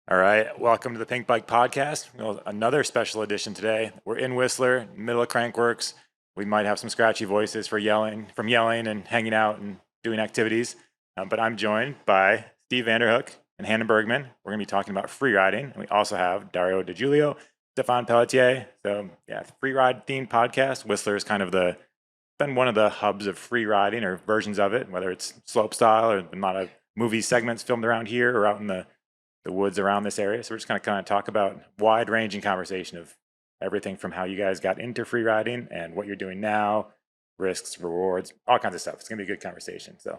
All right, welcome to the Pinkbike podcast. Well, another special edition today. We're in Whistler, middle of Crankworx. We might have some scratchy voices from yelling and hanging out and doing activities. But I'm joined by Steve Vanderhoek and Hannah Bergemann. We're going to be talking about free riding. And we also have Dario DiGiulio, Stefan Pelletier. So yeah, free ride themed podcast. Whistler is kind of been one of the hubs of free riding or versions of it, whether it's slope style or a lot of movie segments filmed around here or out in the woods around this area. So we're just going to kind of talk about wide-ranging conversation of everything from how you guys got into free riding and what you're doing now, risks, rewards, all kinds of stuff. It's going to be a good conversation. So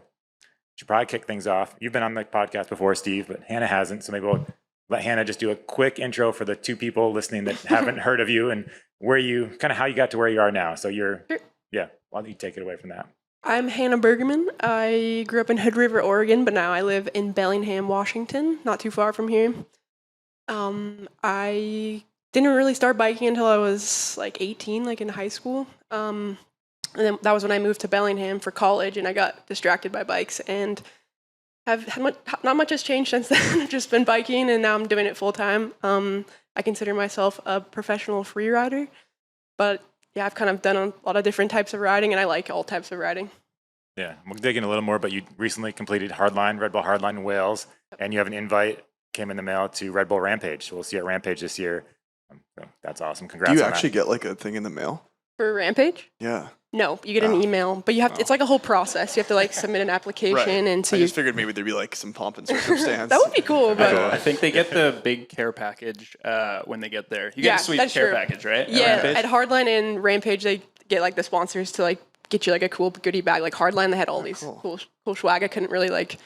should probably kick things off. You've been on the podcast before, Steve, but Hannah hasn't. So maybe we'll let Hannah just do a quick intro for the two people listening that haven't heard of you and how you got to where you are now. So Sure. Why don't you take it away from that? I'm Hannah Bergemann. I grew up in Hood River, Oregon, but now I live in Bellingham, Washington, not too far from here. I didn't really start biking until I was like 18, like in high school. And then that was when I moved to Bellingham for college, and I got distracted by bikes. And not much has changed since then. I've just been biking, and now I'm doing it full time. I consider myself a professional free rider, but yeah, I've kind of done a lot of different types of riding, and I like all types of riding. Yeah, we'll dig in a little more, but you recently completed Red Bull Hardline in Wales, and you have an invite came in the mail to Red Bull Rampage. So we'll see you at Rampage this year. So that's awesome. Congrats. Do you actually get like a thing in the mail? For Rampage? Yeah. No, you get an email, but you have it's like a whole process. You have to like submit an application, Right. and so I just figured maybe there'd be like some pomp and circumstance. that would be cool. But I think they get the big care package when they get there. You get a sweet that's care true. package, right? Yeah, Rampage? at Hardline and Rampage, they get like the sponsors to like get you like a cool goodie bag. Like Hardline, they had all these cool swag. I couldn't really like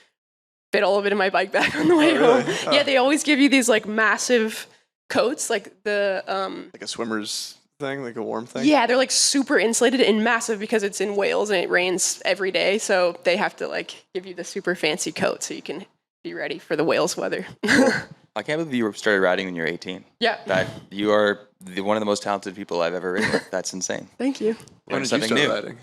fit all of it in my bike bag on the way really? home. Yeah, they always give you these like massive coats, like the like a swimmer's thing, like a warm thing. Yeah, they're like super insulated and massive because it's in Wales and it rains every day. So they have to like give you the super fancy coat so you can be ready for the Wales weather. I can't believe you started riding when you were 18. Yeah. That you are one of the most talented people I've ever ridden with. That's insane. Thank you. When Learn did you something start new. riding?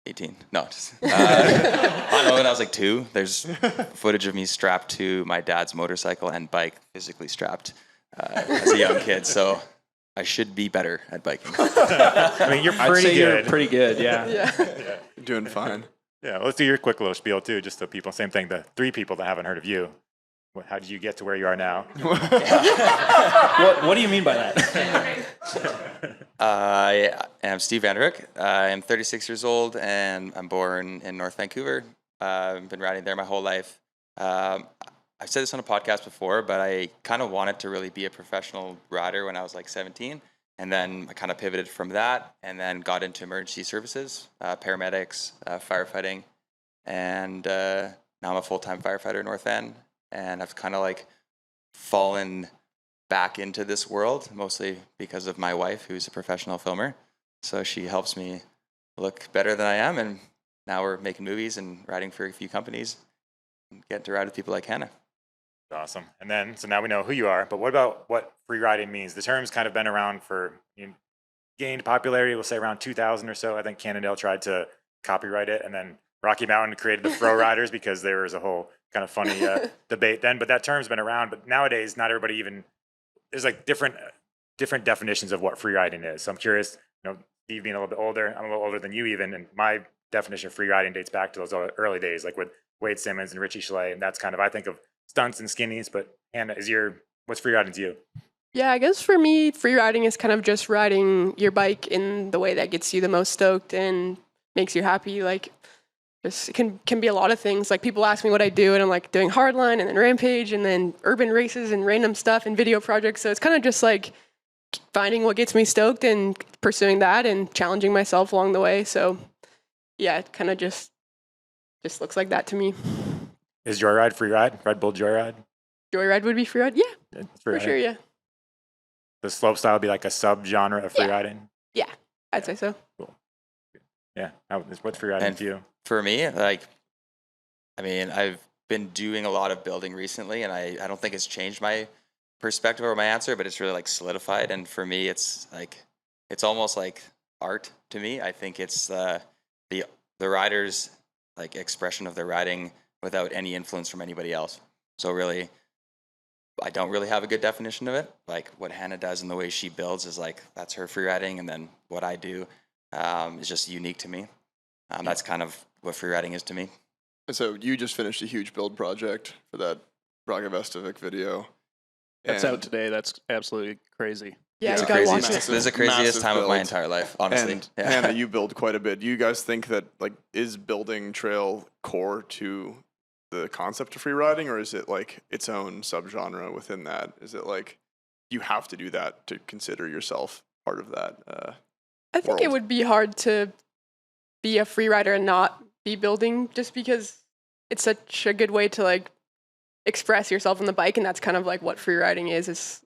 18. No, just, I don't know, when I was like 2. There's footage of me strapped to my dad's motorcycle and bike, physically strapped as a young kid. So I should be better at biking. I mean, you're I'd pretty say good. you're pretty good, yeah. Yeah. You're doing fine. Yeah, let's do your quick little spiel too, just so people, same thing, the 3 people that haven't heard of you. How did you get to where you are now? What do you mean by that? I am Steve Vanderhoek. I'm 36 years old and I'm born in North Vancouver. I've been riding there my whole life. I've said this on a podcast before, but I kind of wanted to really be a professional rider when I was like 17. And then I kind of pivoted from that and then got into emergency services, paramedics, firefighting. And now I'm a full-time firefighter in North End. And I've kind of like fallen back into this world, mostly because of my wife, who's a professional filmer. So she helps me look better than I am. And now we're making movies and riding for a few companies and getting to ride with people like Hannah. Awesome. And then, so now we know who you are, but what about what free riding means? The term's kind of been around gained popularity, we'll say around 2000 or so. I think Cannondale tried to copyright it, and then Rocky Mountain created the Fro Riders because there was a whole kind of funny debate then. But that term's been around. But nowadays, not everybody even, there's like different definitions of what free riding is. So I'm curious, Steve being a little bit older, I'm a little older than you even, and my definition of free riding dates back to those early days, like with Wade Simmons and Richie Schley, and that's kind of, I think of stunts and skinnies. But Hannah, what's free riding to you? Yeah, I guess for me, free riding is kind of just riding your bike in the way that gets you the most stoked and makes you happy. Like, it can be a lot of things. Like, people ask me what I do, and I'm like doing Hardline and then Rampage and then urban races and random stuff and video projects. So it's kind of just like finding what gets me stoked and pursuing that and challenging myself along the way. So yeah, it kind of just looks like that to me. Is Joyride free ride? Red Bull Joyride? Joyride would be free ride? Yeah, It's for free sure, riding. yeah. The slope style would be like a sub-genre of free Yeah. riding? Yeah, I'd say so. Yeah. What's free riding And to you? For me, I've been doing a lot of building recently, and I don't think it's changed my perspective or my answer, but it's really like solidified. And for me, it's almost like art to me. I think it's the rider's like expression of their riding without any influence from anybody else. So really, I don't really have a good definition of it. Like what Hannah does and the way she builds is like, that's her freeriding. And then what I do is just unique to me. That's kind of what freeriding is to me. And so you just finished a huge build project for that Braga Vestovic video. That's out today. That's absolutely crazy. Yeah, It's you a gotta crazy watch massive- it. This is the craziest massive time of my build. entire life, honestly. And Yeah. Hannah, you build quite a bit. Do you guys think that like is building trail core to the concept of free riding, or is it like its own subgenre within that? Is it like you have to do that to consider yourself part of that? I think it world. would be hard to be a free rider and not be building, just because it's such a good way to like express yourself on the bike, and that's kind of like what free riding is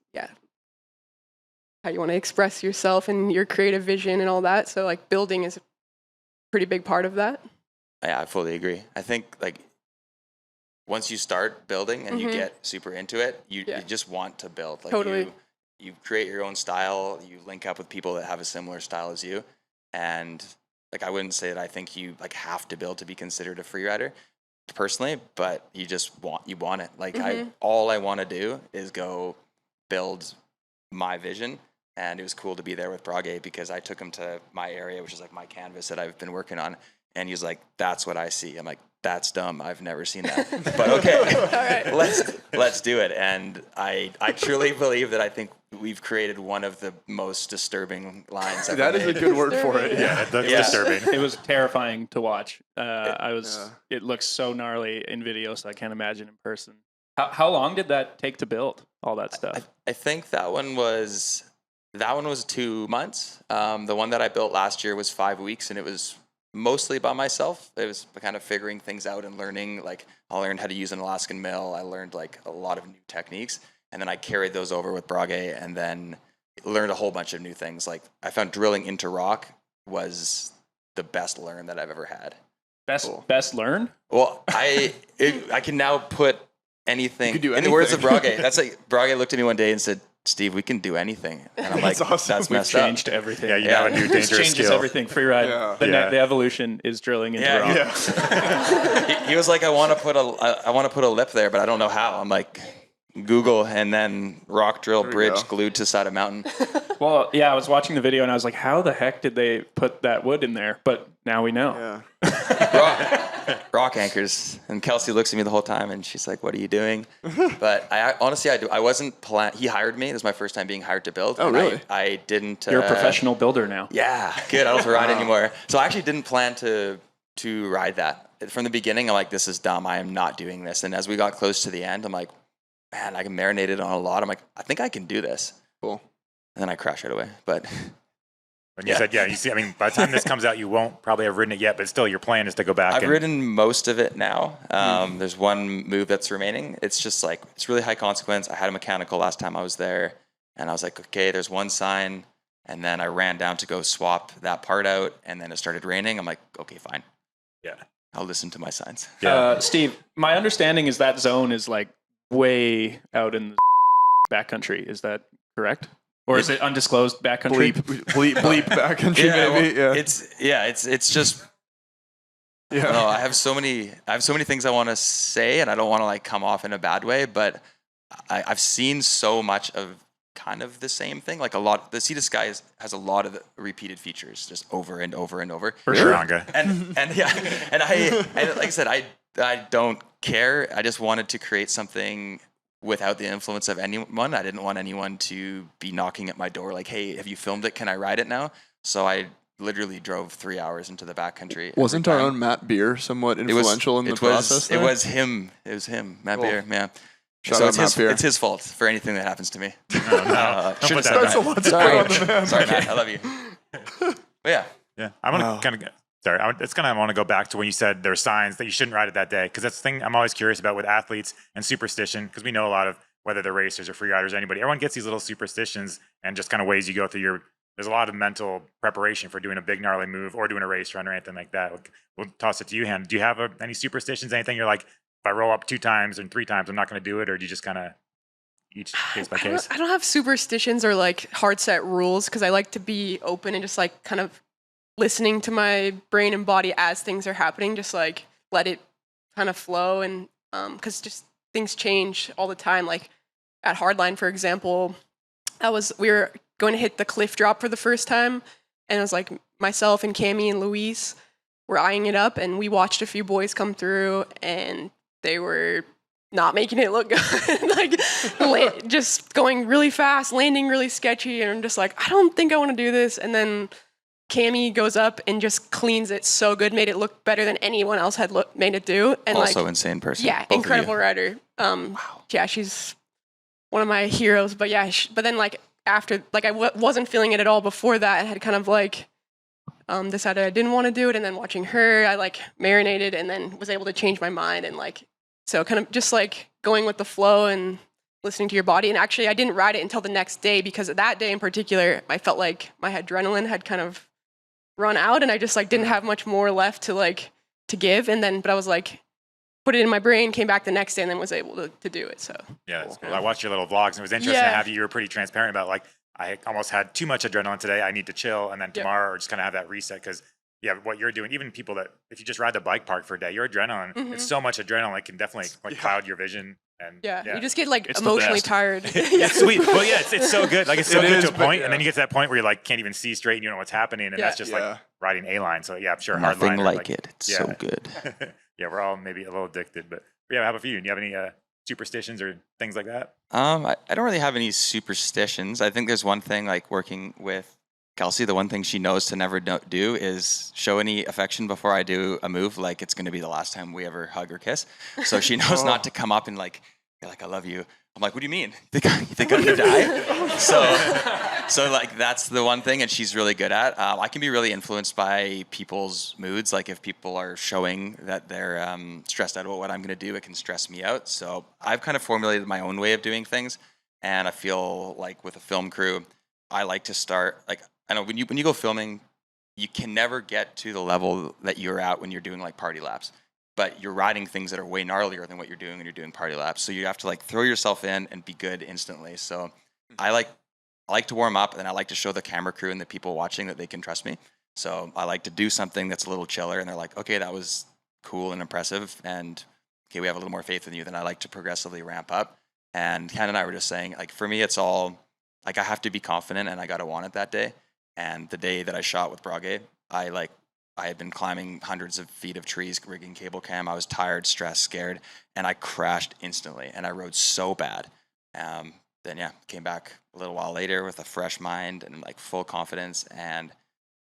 how you want to express yourself and your creative vision and all that. So like building is a pretty big part of that. Yeah, I fully agree. I think like once you start building and you get super into it, you just want to build. Like Totally. You create your own style. You link up with people that have a similar style as you, and like I wouldn't say that I think you like have to build to be considered a free rider personally, but you just want it. Like all I want to do is go build my vision. And it was cool to be there with Brage because I took him to my area, which is like my canvas that I've been working on. And he was like, that's what I see. I'm like, that's dumb. I've never seen that. But okay, let's do it. And I truly believe that I think we've created one of the most disturbing lines ever That is a made. good word for it. Yeah, that's Yeah. disturbing. It was terrifying to watch. It looks so gnarly in video, so I can't imagine in person. How long did that take to build all that stuff? I think that one was 2 months. The one that I built last year was 5 weeks, and it was mostly by myself. It was kind of figuring things out and learning. Like I learned how to use an Alaskan mill. I learned like a lot of new techniques, and then I carried those over with Brage, and then learned a whole bunch of new things. Like I found drilling into rock was the best learn that I've ever had. Best learn? Well, I can now put anything You can do in the words of anything. Brage. That's like Brage looked at me one day and said, "Steve, we can do anything." And I'm like, That's awesome. "That's We've messed up." Changed everything. Yeah, you have a new This dangerous changes skill. everything. Free ride. Yeah. The evolution is drilling into rock. Yeah. He was like, I want to put a lip there, but I don't know how. I'm like, Google, and then rock drill we bridge go. glued to the side of mountain. Well, yeah, I was watching the video and I was like, how the heck did they put that wood in there? But now we know. Yeah. Rock anchors. And Kelsey looks at me the whole time and she's like, "What are you doing?" But I honestly, I wasn't he hired me. This is my first time being hired to build. Oh, and really? I didn't. You're a professional builder now. Yeah, good. I don't have to ride anymore. So I actually didn't plan to ride that. From the beginning, I'm like, this is dumb. I am not doing this. And as we got close to the end, I'm like, man, I can marinate it on a lot. I'm like, I think I can do this. Cool. And then I crash right away. But When you said, you see, I mean, by the time this comes out, you won't probably have ridden it yet, but still your plan is to go back. I've ridden most of it now. There's one move that's remaining. It's just like, it's really high consequence. I had a mechanical last time I was there, and I was like, okay, there's one sign. And then I ran down to go swap that part out, and then it started raining. I'm like, okay, fine. Yeah. I'll listen to my signs. Yeah. Steve, my understanding is that zone is like way out in the backcountry. Is that correct? Or is it undisclosed backcountry? Bleep backcountry maybe. Well, Yeah. it's just, I don't know, I have so many things I want to say, and I don't want to like come off in a bad way, but I've seen so much of kind of the same thing. Like the Sea to Sky has a lot of the repeated features just over and over and over. For sure, Anga. And yeah, and I like I said, I don't care. I just wanted to create something without the influence of anyone. I didn't want anyone to be knocking at my door like, "Hey, have you filmed it? Can I ride it now?" So I literally drove 3 hours into the backcountry. Wasn't our own Matt Beer somewhat influential in the process? It was him, Matt Cool. Beer. Yeah. Shout So out Matt Beer. it's his fault for anything that happens to me. No. Don't put that That's a on. lot to put on the man. Sorry, Matt. I love you. But yeah. Yeah. I want to kind of it's going to want to go back to when you said there are signs that you shouldn't ride it that day. Because that's the thing I'm always curious about with athletes and superstition. Because we know a lot of, whether they're racers or free riders or anybody, everyone gets these little superstitions and just kind of ways you go through there's a lot of mental preparation for doing a big gnarly move or doing a race run or anything like that. We'll toss it to you, Han. Do you have any superstitions, anything you're like, if I roll up 2 times and 3 times, I'm not going to do it? Or do you just kind of each case by case? I don't have superstitions or like hard set rules, because I like to be open and just like kind of listening to my brain and body as things are happening, just like let it kind of flow. And because just things change all the time. Like at Hardline, for example, we were going to hit the cliff drop for the first time, and it was like myself and Cami and Louise were eyeing it up, and we watched a few boys come through, and they were not making it look good. Just going really fast, landing really sketchy, and I'm just like, I don't think I want to do this. And then Cami goes up and just cleans it so good, made it look better than anyone else had made it do. And also insane person. Yeah, Both incredible rider. Wow. Yeah, she's one of my heroes. But yeah, but then after, I wasn't feeling it at all before that. I had kind of decided I didn't want to do it, and then watching her, I marinated and then was able to change my mind, and so kind of just going with the flow and listening to your body. And actually, I didn't ride it until the next day, because that day in particular, I felt like my adrenaline had kind of run out, and I just didn't have much more left to give. And then, but I was put it in my brain, came back the next day, and then was able to do it. So yeah, it's cool. I watched your little vlogs, and it was interesting to have you were pretty transparent about I almost had too much adrenaline today. I need to chill, and then tomorrow, or just kind of have that reset, because what you're doing, even people that, if you just ride the bike park for a day, your adrenaline, it's so much adrenaline, it can definitely cloud your vision. And you just get emotionally tired. It's sweet. Well, yeah, it's so good. It's so good to a point, and then you get to that point where you can't even see straight, and you don't know what's happening, and that's just riding a line. So yeah, I'm sure nothing Hardline like it. It's so good. Yeah, we're all maybe a little addicted, but how about for you? Do you have any superstitions or things like that? I don't really have any superstitions. I think there's one thing, working with Kelsey, the one thing she knows to never do is show any affection before I do a move, it's going to be the last time we ever hug or kiss. So she knows not to come up and you're I love you. I'm like, what do you mean? You think I'm going to die? So that's the one thing, and she's really good at. I can be really influenced by people's moods. If people are showing that they're stressed out about what I'm going to do, it can stress me out. So I've kind of formulated my own way of doing things, and I feel with a film crew, I like to start, I know when you go filming, you can never get to the level that you're at when you're doing party laps. But you're riding things that are way gnarlier than what you're doing when you're doing party laps. So you have to throw yourself in and be good instantly. So I like to warm up, and then I like to show the camera crew and the people watching that they can trust me. So I like to do something that's a little chiller, and they're like, okay, that was cool and impressive, and okay, we have a little more faith in you. Then I like to progressively ramp up. And Ken and I were just saying, for me, it's all I have to be confident, and I got to want it that day. And the day that I shot with Brage, I had been climbing hundreds of feet of trees, rigging cable cam. I was tired, stressed, scared, and I crashed instantly, and I rode so bad. Then came back a little while later with a fresh mind and full confidence, and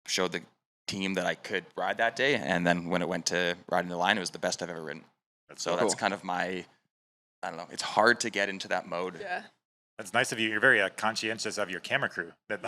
showed the team that I could ride that day. And then when it went to riding the line, it was the best I've ever ridden. That's kind of my, I don't know. It's hard to get into that mode. Yeah. That's nice of you. You're very conscientious of your camera crew. That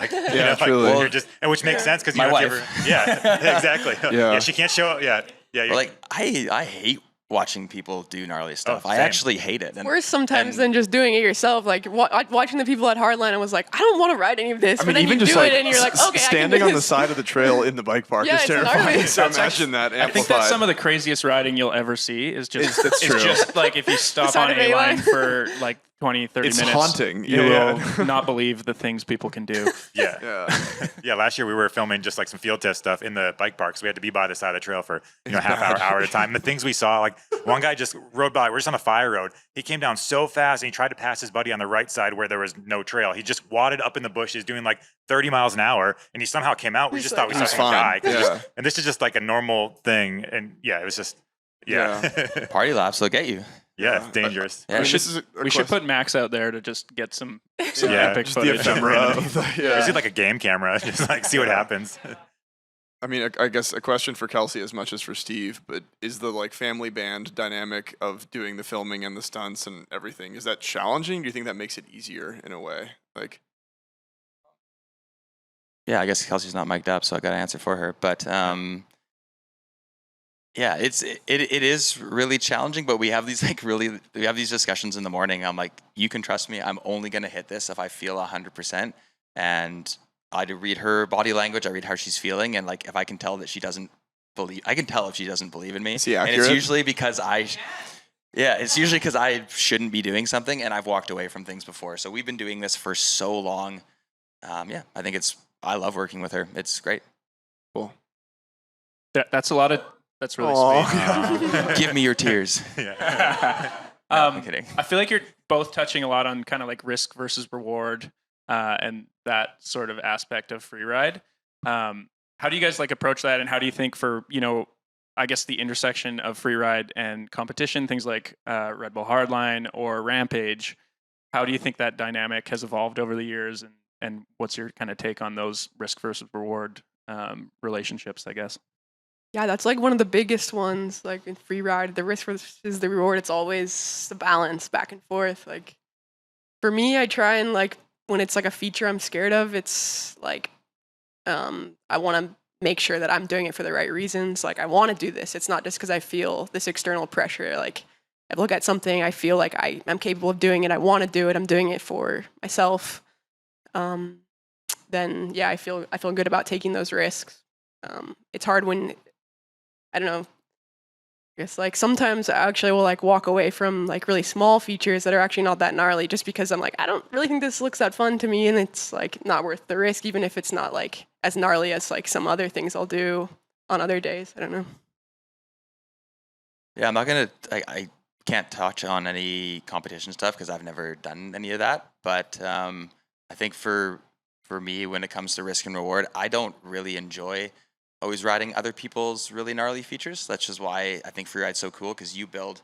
truly. You're just, and which makes sense because my you wife. Exactly. Yeah, she can't show. Yeah. I hate watching people do gnarly stuff. Oh, I actually hate it. It's worse sometimes than just doing it yourself. Watching the people at Hardline, I was like, I don't want to ride any of this. But then you do it, and you're like, okay, standing on the side of the trail in the bike park is terrifying. So imagine that amplified. I think that's some of the craziest riding you'll ever see. Is just it's true. Just if you stop on A-line for 20, 30 it's minutes. Haunting. You will not believe the things people can do. Yeah. Last year we were filming just some field test stuff in the bike park, so we had to be by the side of the trail for half hour at a time. And the things we saw, one guy just rode by. We're just on a fire road. He came down so fast, and he tried to pass his buddy on the right side where there was no trail. He just wadded up in the bushes doing 30 miles an hour, and he somehow came out. We just thought we saw him die. And this is just a normal thing. And it was just Party laps will get you. Yeah, it's dangerous. Yeah. We should put Max out there to just get some epic footage. The ephemera. Is it a game camera? Just see what happens. I mean, I guess a question for Kelsey as much as for Steve, but is the family band dynamic of doing the filming and the stunts and everything, is that challenging? Do you think that makes it easier in a way? Yeah, I guess Kelsey's not mic'd up, so I got to answer for her. But yeah, it is really challenging, but we have these we have these discussions in the morning. I'm like, you can trust me. I'm only going to hit this if I feel 100%. And I read her body language. I read how she's feeling. And if I can tell that she doesn't believe, I can tell if she doesn't believe in me. Is he accurate? And it's usually because I shouldn't be doing something, and I've walked away from things before. So we've been doing this for so long. I think I love working with her. It's great. Cool. That's really sweet. Give me your tears. I'm kidding. I feel like you're both touching a lot on kind of like risk versus reward and that sort of aspect of freeride. How do you guys like approach that, and how do you think for, I guess the intersection of freeride and competition, things like Red Bull Hardline or Rampage, how do you think that dynamic has evolved over the years, and what's your kind of take on those risk versus reward relationships, I guess? Yeah, that's like one of the biggest ones. Like in freeride, the risk versus the reward. It's always the balance back and forth. Like for me, I try and like when it's like a feature I'm scared of, it's like I want to make sure that I'm doing it for the right reasons. Like I want to do this. It's not just because I feel this external pressure. Like I look at something, I feel like I'm capable of doing it. I want to do it. I'm doing it for myself. Then yeah, I feel good about taking those risks. It's hard when, I don't know, I guess like sometimes I actually will like walk away from like really small features that are actually not that gnarly just because I'm like, I don't really think this looks that fun to me, and it's like not worth the risk, even if it's not like as gnarly as like some other things I'll do on other days. I don't know. Yeah, I can't touch on any competition stuff because I've never done any of that. But I think for me, when it comes to risk and reward, I don't really enjoy always riding other people's really gnarly features. That's just why I think freeride's so cool, because you build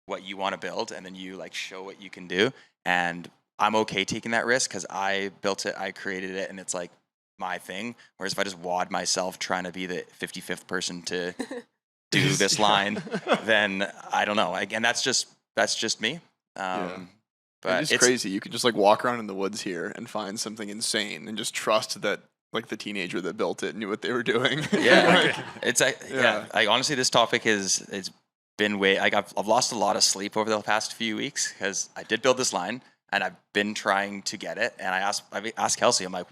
what you want to build and then you like show what you can do. And I'm okay taking that risk because I built it, I created it, and it's like my thing. Whereas if I just wad myself trying to be the 55th person to do this line, then I don't know. And that's just me. But it's crazy. You can just like walk around in the woods here and find something insane and just trust that like the teenager that built it knew what they were doing. Yeah, I honestly, this topic it's been I've lost a lot of sleep over the past few weeks because I did build this line and I've been trying to get it. And I asked Kelsey, I'm like,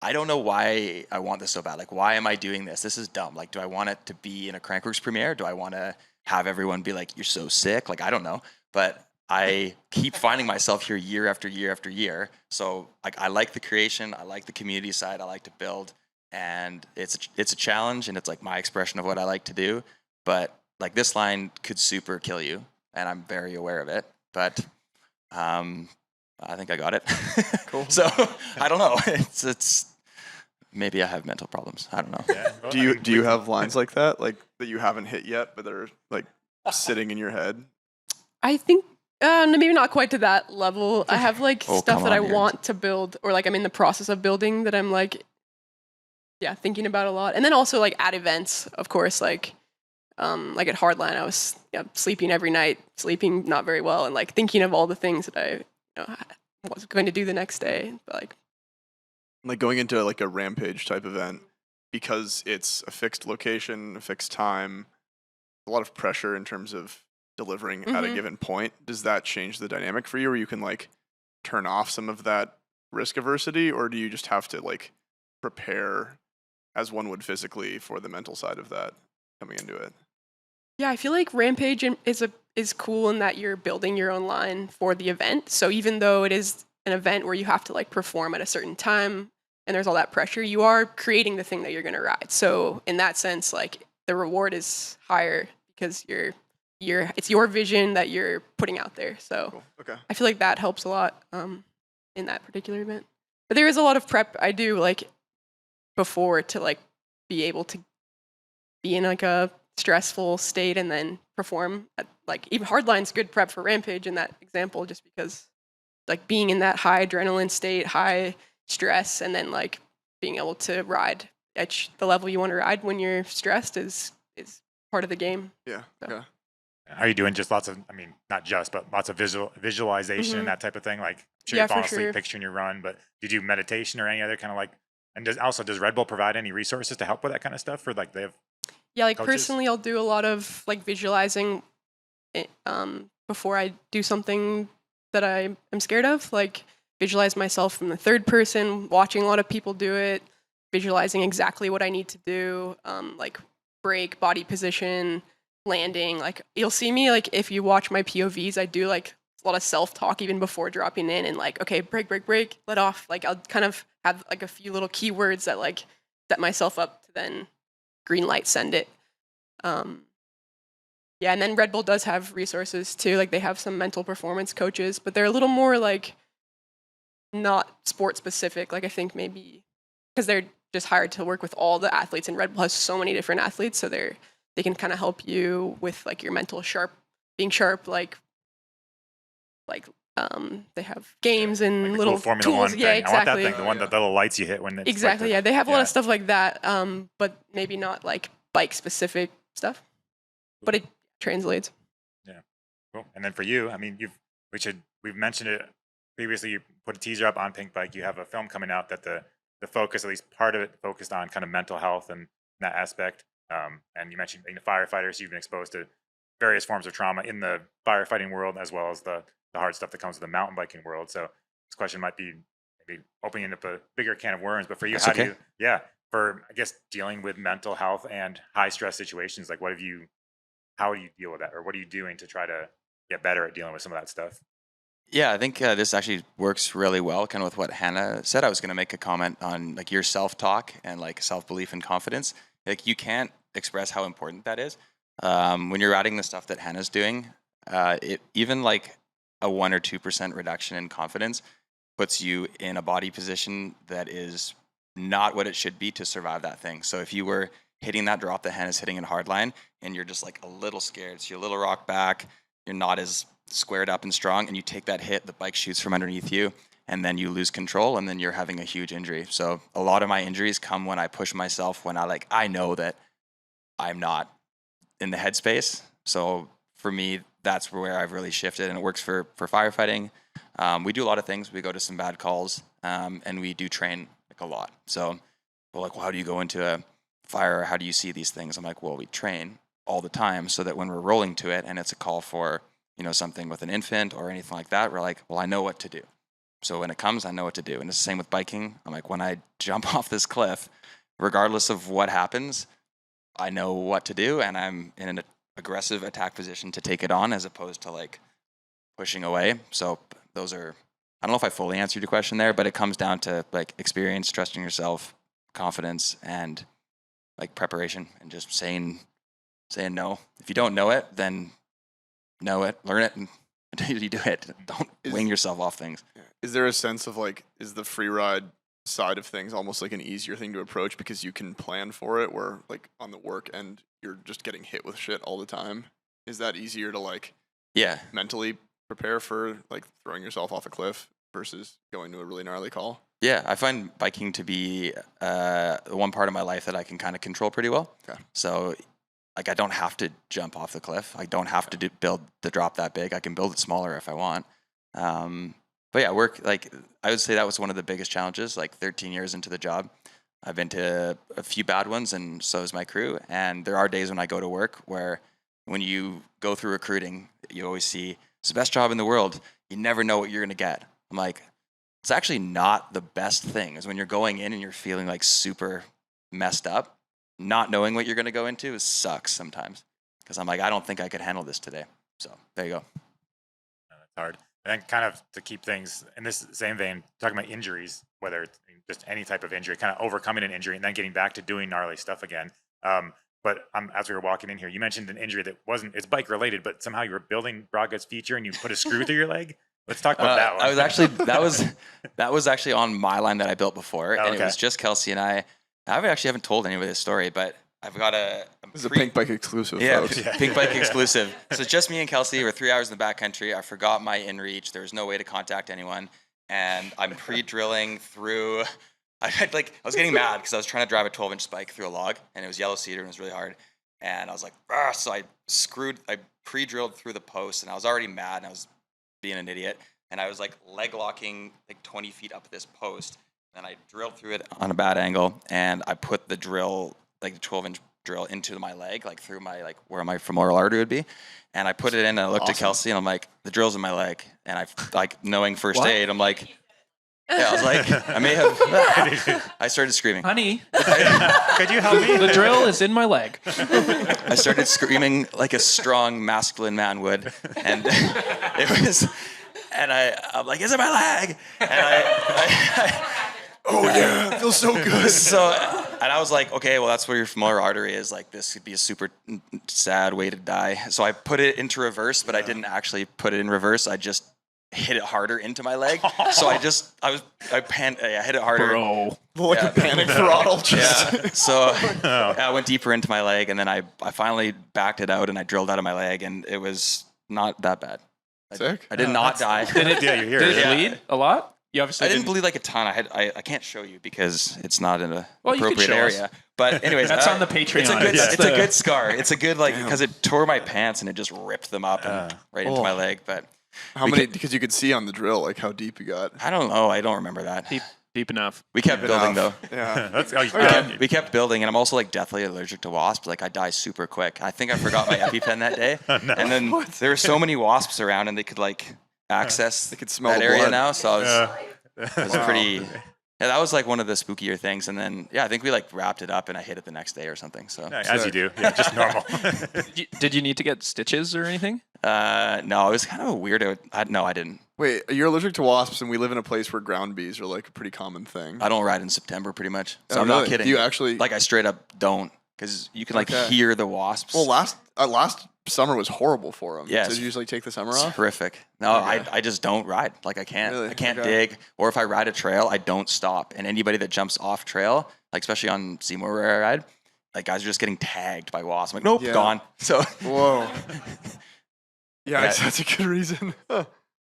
I don't know why I want this so bad. Like, why am I doing this? This is dumb. Like, do I want it to be in a Crankworx premiere? Do I want to have everyone be like, you're so sick? Like, I don't know. But I keep finding myself here year after year after year. So like, I like the creation. I like the community side. I like to build, and it's a challenge, and it's like my expression of what I like to do. But like this line could super kill you, and I'm very aware of it. But I think I got it. Cool. So I don't know. It's maybe I have mental problems. I don't know. Yeah. Well, Do you have lines like that that you haven't hit yet, but they're like sitting in your head? I think maybe not quite to that level. I have like Oh, stuff come that I on, Aaron. want to build, or like I'm in the process of building, that I'm like, yeah, thinking about a lot. And then also like at events, of course, like at Hardline, I was sleeping every night, sleeping not very well, and like thinking of all the things that I was going to do the next day. But Like going into like a Rampage type event, because it's a fixed location, a fixed time, a lot of pressure in terms of delivering at a given point. Does that change the dynamic for you, or you can like turn off some of that risk aversity, or do you just have to like prepare as one would physically for the mental side of that coming into it? yeah, I feel like Rampage is cool in that you're building your own line for the event. So even though it is an event where you have to like perform at a certain time and there's all that pressure, you are creating the thing that you're going to ride. So in that sense, like the reward is higher because it's your vision that you're putting out there. So Cool. Okay. I feel like that helps a lot in that particular event. But there is a lot of prep I do like before to like be able to be in like a stressful state and then perform at, like even Hardline's good prep for Rampage in that example, just because like being in that high adrenaline state, high stress, and then like being able to ride at the level you want to ride when you're stressed is part of the game. Yeah. So. Okay. Are you doing just lots of, I mean, not just, but lots of visualization and that type of thing? Like, I'm sure Yeah, you're falling for asleep sure. picturing your run, but do you do meditation or any other kind of like, and does Red Bull provide any resources to help with that kind of stuff? For like, they have Yeah, like coaches? personally, I'll do a lot of like visualizing before I do something that I am scared of. Like visualize myself from the third person, watching a lot of people do it, visualizing exactly what I need to do, like brake, body position, landing. Like you'll see me, like if you watch my POVs, I do like a lot of self-talk even before dropping in, and like, okay, brake, let off. Like I'll kind of have like a few little keywords that like set myself up to then green light send it. Yeah, and then Red Bull does have resources too. Like they have some mental performance coaches, but they're a little more like not sport specific. Like I think maybe because they're just hired to work with all the athletes, and Red Bull has so many different athletes, so they can kind of help you with like your mental being sharp. Like they have games and Like the little cool Formula tools. One thing. Yeah, I want that exactly. thing, the one that the little lights you hit when it's Exactly. like Yeah, they have a lot yeah. of stuff like that, but maybe not like bike specific stuff. But it translates. Cool. And then for you, I mean, we've mentioned it previously. You put a teaser up on Pinkbike. You have a film coming out that the focus, at least part of it, focused on kind of mental health and that aspect. And you mentioned being a firefighter, so you've been exposed to various forms of trauma in the firefighting world, as well as the hard stuff that comes with the mountain biking world. So this question might be maybe opening up a bigger can of worms. But for you, That's how okay. do you, for I guess dealing with mental health and high stress situations, like how do you deal with that, or what are you doing to try to get better at dealing with some of that stuff? Yeah, I think this actually works really well, kind of with what Hannah said. I was going to make a comment on like your self-talk and like self-belief and confidence. Like you can't express how important that is. When you're riding the stuff that Hannah's doing, even like a 1 or 2% reduction in confidence puts you in a body position that is not what it should be to survive that thing. So if you were hitting that drop that Hannah's hitting in hardline and you're just like a little scared, so you're a little rock back, you're not as squared up and strong, and you take that hit, the bike shoots from underneath you, and then you lose control, and then you're having a huge injury. So a lot of my injuries come when I push myself, when I know that I'm not in the headspace. So for me, that's where I've really shifted, and it works for firefighting. We do a lot of things. We go to some bad calls, and we do train like a lot. So we're like, well, how do you go into a fire? How do you see these things? I'm like, well, we train all the time so that when we're rolling to it and it's a call for, something with an infant or anything like that, we're like, well, I know what to do. So when it comes, I know what to do. And it's the same with biking. I'm like, when I jump off this cliff, regardless of what happens, I know what to do, and I'm in an aggressive attack position to take it on as opposed to like pushing away. So those are, I don't know if I fully answered your question there, but it comes down to like experience, trusting yourself, confidence, and like preparation, and just saying no. If you don't know it, then know it, learn it, and until you do it. Don't wing yourself off things. Is there a sense of like, is the free ride side of things almost like an easier thing to approach because you can plan for it, where like on the work end you're just getting hit with shit all the time? Is that easier to like mentally prepare for like throwing yourself off a cliff versus going to a really gnarly call? Yeah, I find biking to be the one part of my life that I can kind of control pretty well. Okay. So like I don't have to jump off the cliff. I don't have to build the drop that big. I can build it smaller if I want. But yeah, I would say that was one of the biggest challenges, like 13 years into the job. I've been to a few bad ones, and so is my crew. And there are days when I go to work where when you go through recruiting, you always see it's the best job in the world. You never know what you're going to get. I'm like, it's actually not the best thing, is when you're going in and you're feeling like super messed up. Not knowing what you're going to go into sucks sometimes, because I'm like, I don't think I could handle this today. So there you go. That's hard. And then kind of to keep things in this same vein, talking about injuries, whether it's just any type of injury, kind of overcoming an injury and then getting back to doing gnarly stuff again. But as we were walking in here, you mentioned an injury that it's bike related, but somehow you were building Braga's feature and you put a screw through your leg. Let's talk about that one. I was actually that was actually on my line that I built before, and it was just Kelsey and I. I haven't told anybody this story, but I've got This is a Pinkbike exclusive, folks. Pinkbike exclusive. So it's just me and Kelsey. We're 3 hours in the backcountry. I forgot my inReach. There was no way to contact anyone, and I'm pre-drilling through. I was getting mad because I was trying to drive a 12-inch spike through a log, and it was yellow cedar and it was really hard. And I was like, so I pre-drilled through the post, and I was already mad, and I was being an idiot, and I was like leg locking like 20 feet up this post. And I drilled through it on a bad angle, and I put the drill, like the 12-inch drill, into my leg, like through my, like where my femoral artery would be. And I put it in, and I looked at Kelsey, and I'm like, the drill's in my leg. And I, like, knowing first aid, I'm like, I was like, I may have, I started screaming. Honey, could you help me? the drill is in my leg. I started screaming like a strong masculine man would. And it was, and I'm like, it's in my leg. And I oh yeah, it feels so good. So I was like, okay, well, that's where your femoral artery is. Like, this could be a super sad way to die. So I put it into reverse, but I didn't actually put it in reverse. I just hit it harder into my leg. So I hit it harder. Bro. Like a panic throttle. Just. Yeah. So I went deeper into my leg, and then I finally backed it out, and I drilled out of my leg, and it was not that bad. Sick. I did not die. Did it, Yeah, you hear did it. it bleed a lot? You obviously I didn't bleed like a ton. I can't show you because it's not in a Well, you could appropriate show us. area. But anyways, That's on the Patreon. It's a good scar. It's a good because it tore my pants and it just ripped them up and right into my leg. But How many? Because you could see on the drill like how deep you got. I don't know. I don't remember that. Deep enough. We kept building though. Yeah. That's We kept building, and I'm also like deathly allergic to wasps. Like I die super quick. I think I forgot my EpiPen that day, and then there were so many wasps around, and they could like access They could smell that the area blood. now. So I was. It was Wow. pretty. Yeah, that was like one of the spookier things. And then I think we like wrapped it up and I hit it the next day or something. So as you do. Yeah, just normal. Did you need to get stitches or anything? no, it was kind of a weirdo. No, I didn't. Wait, you're allergic to wasps, and we live in a place where ground bees are like a pretty common thing. I don't ride in September pretty much. So Oh, I'm not really? kidding. Do you actually? Like I straight up don't because you can like Okay. hear the wasps. Well, last summer was horrible for them. Yes. So did you usually take the summer It's off? horrific. No, Okay. I just don't ride. Like I can't. Really? I can't Okay. dig. Or if I ride a trail, I don't stop. And anybody that jumps off trail, like especially on Seymour where I ride, like guys are just getting tagged by wasps. I'm like, nope, Yeah. gone. So Whoa. Yeah, Yeah. that's a good reason.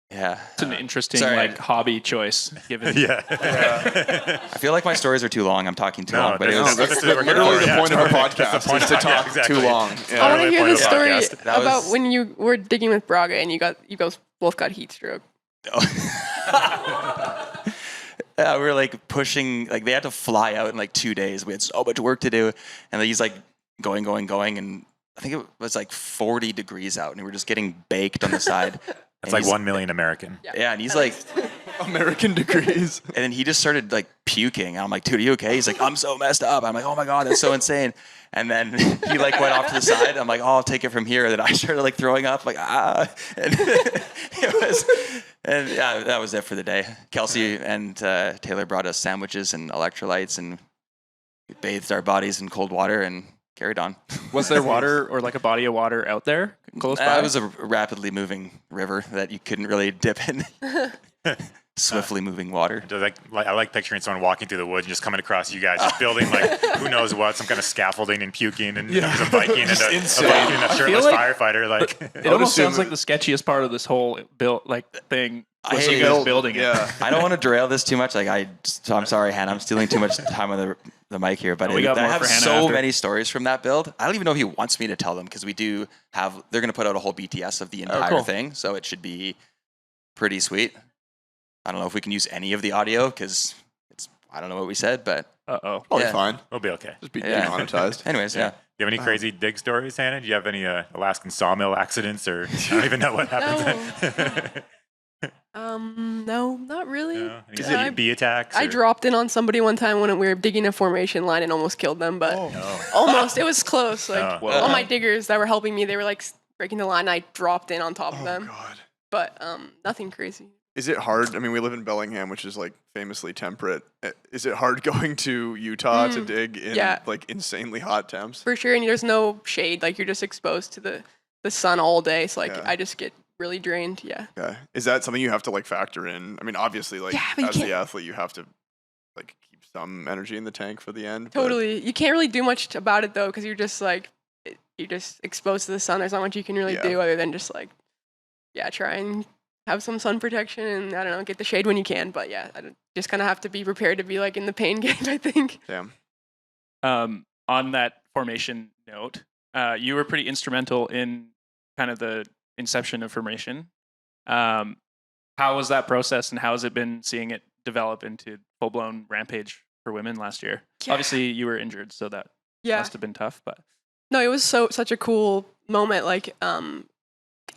yeah. It's an interesting sorry. like hobby choice. Given Yeah. I feel like my stories are too long. I'm talking too No, long, but it no, was that's what we're here literally for. the Yeah, point of a that's the podcast point is to of- yeah, talk exactly. too long. I want Yeah. to hear point the of the story podcast. That about was- when you were digging with Braga and you both got heat stroke. Yeah, we were like pushing, like they had to fly out in like 2 days. We had so much work to do. And he's like going. And I think it was like 40 degrees out and we were just getting baked on the side. That's And like he's- 1 million American. Yeah, and he's like, American degrees. and then he just started like puking. And I'm like, dude, are you okay? He's like, I'm so messed up. I'm like, oh my God, that's so insane. And then he like went off to the side. I'm like, oh, I'll take it from here. And then I started like throwing up, like, ah. And yeah, that was it for the day. Kelsey and Taylor brought us sandwiches and electrolytes and we bathed our bodies in cold water and carried on. Was there water or like a body of water out there close by? It was a rapidly moving river that you couldn't really dip in. Swiftly moving water. I like picturing someone walking through the woods and just coming across you guys, just building like who knows what, some kind of scaffolding and puking and there's a Viking and a shirtless like- firefighter. Like, it almost assume sounds like the sketchiest part of this whole build thing. I Was hate you guys it. building it. Yeah. I don't want to derail this too much. So I'm sorry, Hannah. I'm stealing too much time on the mic here. But No, we got I more have for Hannah so after. many stories from that build. I don't even know if he wants me to tell them because we do have. They're going to put out a whole BTS of the entire cool. thing, so it should be pretty sweet. I don't know if we can use any of the audio because I don't know what we said, but Uh-oh. Probably Yeah. fine. we'll be okay. Just be Yeah. demonetized. anyways, yeah. Do you have any crazy dig stories, Hannah? Do you have any Alaskan sawmill accidents or I don't even know what happened? No, not really. No? Any Yeah, bee attacks? I or- dropped in on somebody one time when we were digging a formation line and almost killed them, but Oh. almost. It was close. Like Oh. Well, all my diggers that were helping me, they were like breaking the line. I dropped in on top of Oh them, God. but nothing crazy. Is it hard? I mean, we live in Bellingham, which is like famously temperate. Is it hard going to Utah to dig in yeah. like insanely hot temps? For sure, and there's no shade. Like you're just exposed to the sun all day. So like Yeah. I just get really drained. Yeah. Okay. Is that something you have to like factor in? I mean, obviously, like Yeah, but you as the can't- athlete, you have to like keep some energy in the tank for the end. but- Totally. You can't really do much about it though, because you're just like you're just exposed to the sun. There's not much you can really Yeah. do other than just like try and have some sun protection and I don't know, get the shade when you can. But yeah, just kind of have to be prepared to be like in the pain game, I think. Damn. On that formation note, you were pretty instrumental in kind of the inception of formation. How was that process and how has it been seeing it develop into full-blown rampage for women last year? Yeah. Obviously you were injured, so that Yeah. must have been tough, but No, it was such a cool moment. Like,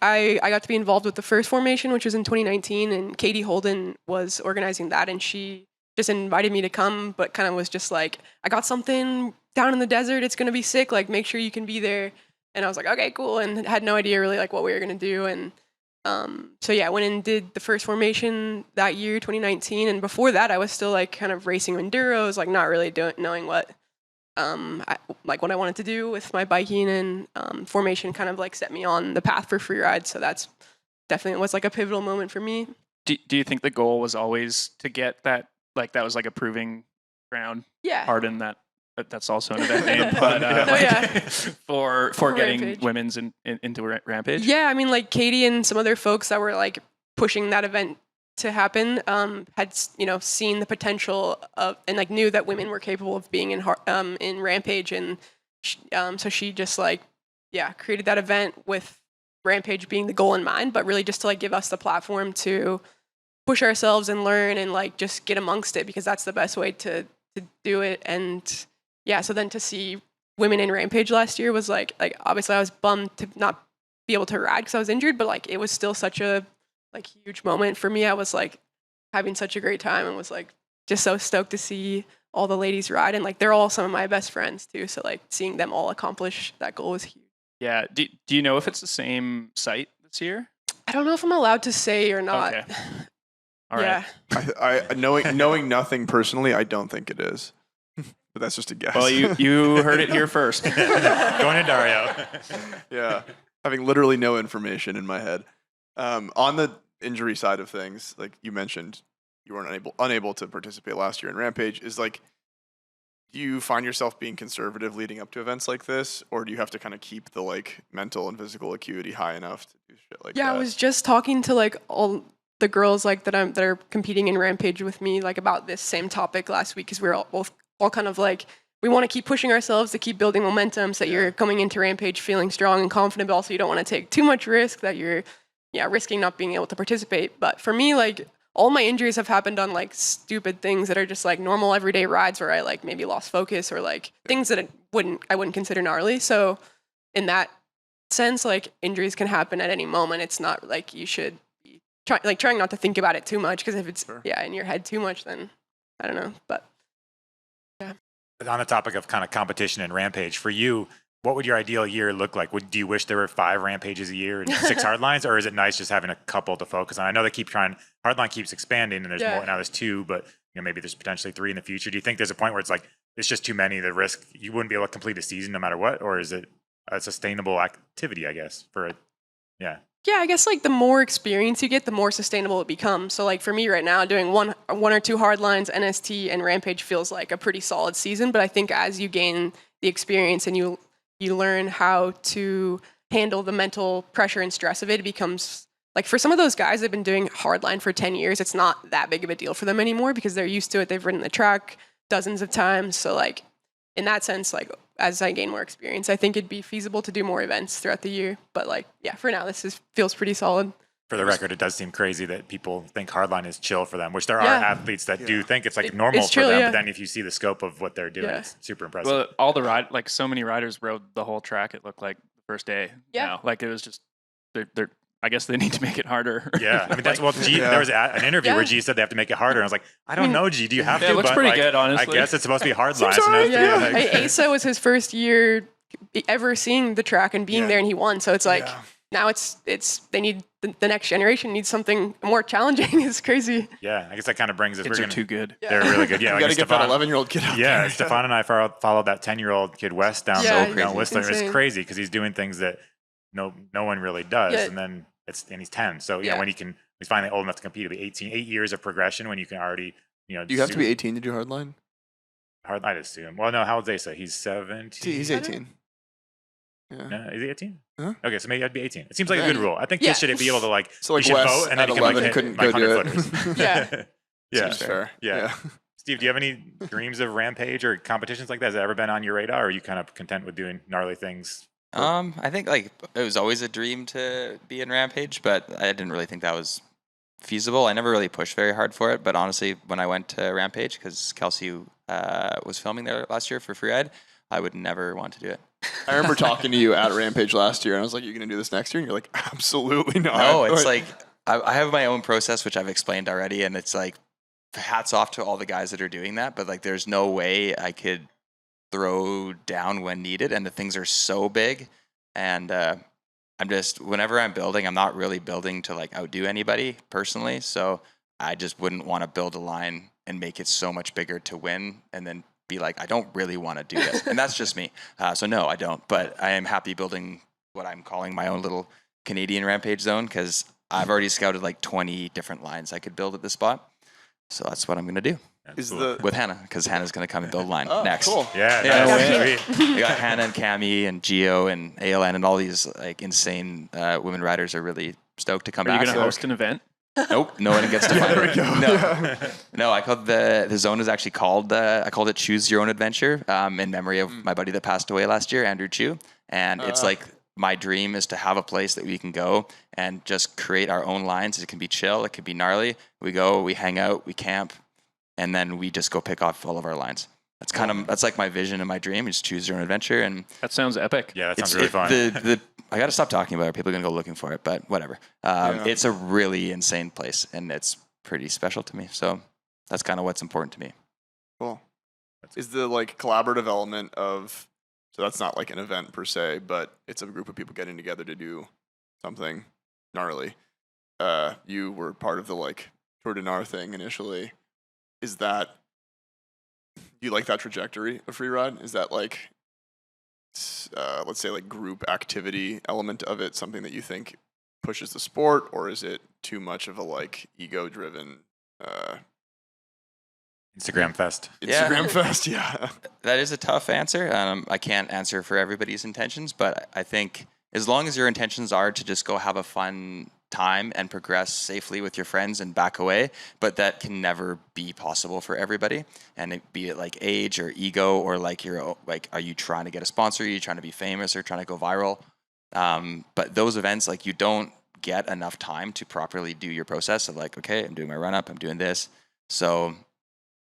I got to be involved with the first formation, which was in 2019, and Katie Holden was organizing that, and she just invited me to come, but kind of was just like, I got something down in the desert. It's gonna be sick. Like, make sure you can be there. And I was like, okay, cool, and had no idea really like what we were gonna do. And so yeah, I went and did the first formation that year, 2019, and before that, I was still like kind of racing enduros, like not really knowing what like what I wanted to do with my biking, and formation kind of like set me on the path for freeride. So that's definitely was like a pivotal moment for me. Do you think the goal was always to get that, like that was like a proving ground? Yeah. Pardon that. But that's also an event name, but for getting Rampage. women's into Rampage. Yeah, I mean, like Katie and some other folks that were like pushing that event to happen had seen the potential of, and like knew that women were capable of being in Rampage, and so she just like created that event with Rampage being the goal in mind, but really just to like give us the platform to push ourselves and learn and like just get amongst it, because that's the best way to do it. And so then to see women in Rampage last year was like obviously I was bummed to not be able to ride because I was injured, but like it was still such a like huge moment for me. I was like having such a great time and was like just so stoked to see all the ladies ride, and like they're all some of my best friends too, so like seeing them all accomplish that goal was huge. Yeah. Do you know if it's the same site this year? I don't know if I'm allowed to say or not. Okay. All right. I knowing nothing personally, I don't think it is. But that's just a guess. Well, you heard it here first. Going to Dario. Yeah, having literally no information in my head. On the injury side of things, like you mentioned, you weren't unable to participate last year in Rampage. Is like, do you find yourself being conservative leading up to events like this, or do you have to kind of keep the like mental and physical acuity high enough to do shit like that? Yeah, I was just talking to like all the girls like that are competing in Rampage with me like about this same topic last week, because we were all kind of like, we want to keep pushing ourselves to keep building momentum so that you're coming into Rampage feeling strong and confident, but also you don't want to take too much risk that you're risking not being able to participate. But for me, like all my injuries have happened on like stupid things that are just like normal everyday rides where I like maybe lost focus or like things that I wouldn't consider gnarly. So in that sense, like injuries can happen at any moment. It's not like you should be trying not to think about it too much, because if it's in your head too much, then I don't know. But on the topic of kind of competition and Rampage, for you, what would your ideal year look like? Do you wish there were 5 Rampages a year and 6 hardlines, or is it nice just having a couple to focus on? I know they keep trying. Hardline keeps expanding, and there's more now. There's 2, but maybe there's potentially 3 in the future. Do you think there's a point where it's like it's just too many? The risk you wouldn't be able to complete a season no matter what, or is it a sustainable activity? I guess for it, yeah. Yeah, I guess like the more experience you get, the more sustainable it becomes. So like for me right now, doing one or 2 hard lines, NST and Rampage feels like a pretty solid season. But I think as you gain the experience and you learn how to handle the mental pressure and stress of it, it becomes like, for some of those guys, they've been doing hardline for 10 years. It's not that big of a deal for them anymore because they're used to it. They've ridden the track dozens of times. So like in that sense, like as I gain more experience, I think it'd be feasible to do more events throughout the year. But like, for now, feels pretty solid. For the record, it does seem crazy that people think hardline is chill for them, which there are athletes that do think it's like normal for them. But then if you see the scope of what they're doing, it's super impressive. Well, all the like so many riders rode the whole track. It looked like the first day. Yeah. Now. Like it was just, they're I guess they need to make it harder. Yeah, I mean that's G. There was an interview where G said they have to make it harder, and I was like, I don't know, G. Do you have to? It looks pretty good, honestly. I guess it's supposed to be hard lines. Asa was his first year ever seeing the track and being there, and he won. So it's like now it's they need the next generation needs something more challenging. It's crazy. Yeah, I guess that kind of brings us. Kids are too good. They're really good. Yeah, you got to get that 11-year-old kid out there. Yeah, Stefan and I followed that 10-year-old kid West down Whistler. It's crazy because he's doing things that no one really does, and then. And he's 10, so when he's finally old enough to compete, it'll be 18. 8 years of progression when you can already Do you have to be 18 to do hardline? I'd assume. Well, no. How old's Asa? He's 17. He's 18. Yeah. No, is he 18? Huh? Okay, so maybe I'd be 18. It seems like a good rule. I think kids should be able to like. So like you should Wes vote, and then at you 11 can couldn't like go do 100 it. footers. Yeah. Seems fair. Yeah. Steve, do you have any dreams of Rampage or competitions like that? Has that ever been on your radar, or are you kind of content with doing gnarly things? I think like it was always a dream to be in Rampage, but I didn't really think that was feasible. I never really pushed very hard for it, but honestly, when I went to Rampage, because Kelsey was filming there last year for Freeride, I would never want to do it. I remember talking to you at Rampage last year, and I was like, "You're going to do this next year?" And you're like, "Absolutely not." No, it's like I have my own process, which I've explained already, and it's like hats off to all the guys that are doing that, but like there's no way I could throw down when needed, and the things are so big, and I'm just, whenever I'm building, I'm not really building to like outdo anybody personally, so I just wouldn't want to build a line and make it so much bigger to win and then be like, I don't really want to do this. And that's just me. So no, I don't. But I am happy building what I'm calling my own little Canadian rampage zone, because I've already scouted like 20 different lines I could build at this spot. So that's what I'm going to do with Hannah, because Hannah's going to come and build a line next. Cool. Yeah, Yeah, nice. Sweet. We got Hannah and Cami and Gio and ALN and all these like insane women riders are really stoked to come Are you back. going to host an event? Nope, no one gets to find There it. we go. No, no. I called the zone is actually called I called it Choose Your Own Adventure in memory of my buddy that passed away last year, Andrew Chu. And it's like my dream is to have a place that we can go and just create our own lines. It can be chill, it could be gnarly. We go, we hang out, we camp, and then we just go pick off all of our lines. That's like my vision and my dream. Is choose your own adventure, and That sounds epic. Yeah, that sounds really fun. I got to stop talking about it. People are gonna go looking for it, but whatever. It's a really insane place, and it's pretty special to me. So that's kind of what's important to me. Cool. Is the like collaborative element of, so that's not like an event per se, but it's a group of people getting together to do something gnarly. You were part of the like Tour de Nar thing initially. Is that, do you like that trajectory of Freeride? Is that like, let's say like group activity element of it, something that you think pushes the sport, or is it too much of a like ego driven Instagram fest. Instagram fest? Yeah. That is a tough answer. I can't answer for everybody's intentions, but I think as long as your intentions are to just go have a fun time and progress safely with your friends and back away, but that can never be possible for everybody. And be it like age or ego, or like are you trying to get a sponsor? Are you trying to be famous or trying to go viral? But those events, like, you don't get enough time to properly do your process of like, okay, I'm doing my run up, I'm doing this. So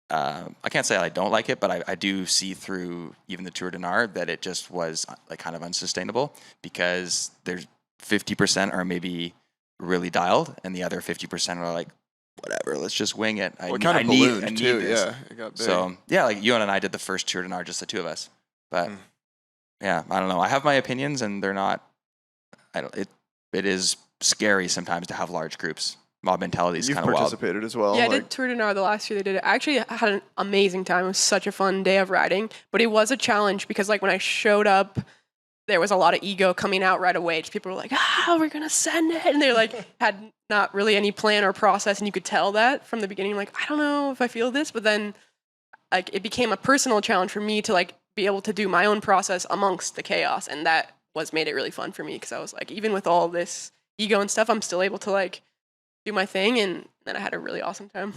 I can't say I don't like it, but I do see through even the Tour de Nar that it just was like kind of unsustainable, because there's 50% are maybe really dialed, and the other 50% are like, whatever, let's just wing it. Well, it kind of ballooned too. this. Yeah, it got big. So yeah, like you and I did the first Tour de Nar, just the two of us. But yeah, I don't know. I have my opinions, and they're not. It is scary sometimes to have large groups. Mob mentality is You've kind of wild. participated as well. Yeah, I like, did Tour de Nar the last year they did it. I actually had an amazing time. It was such a fun day of riding, but it was a challenge because like when I showed up, there was a lot of ego coming out right away. Just people were like, we're going to send it. And they like had not really any plan or process. And you could tell that from the beginning, like, I don't know if I feel this, but then like it became a personal challenge for me to like be able to do my own process amongst the chaos. And that made it really fun for me, because I was like, even with all this ego and stuff, I'm still able to like do my thing, and then I had a really awesome time.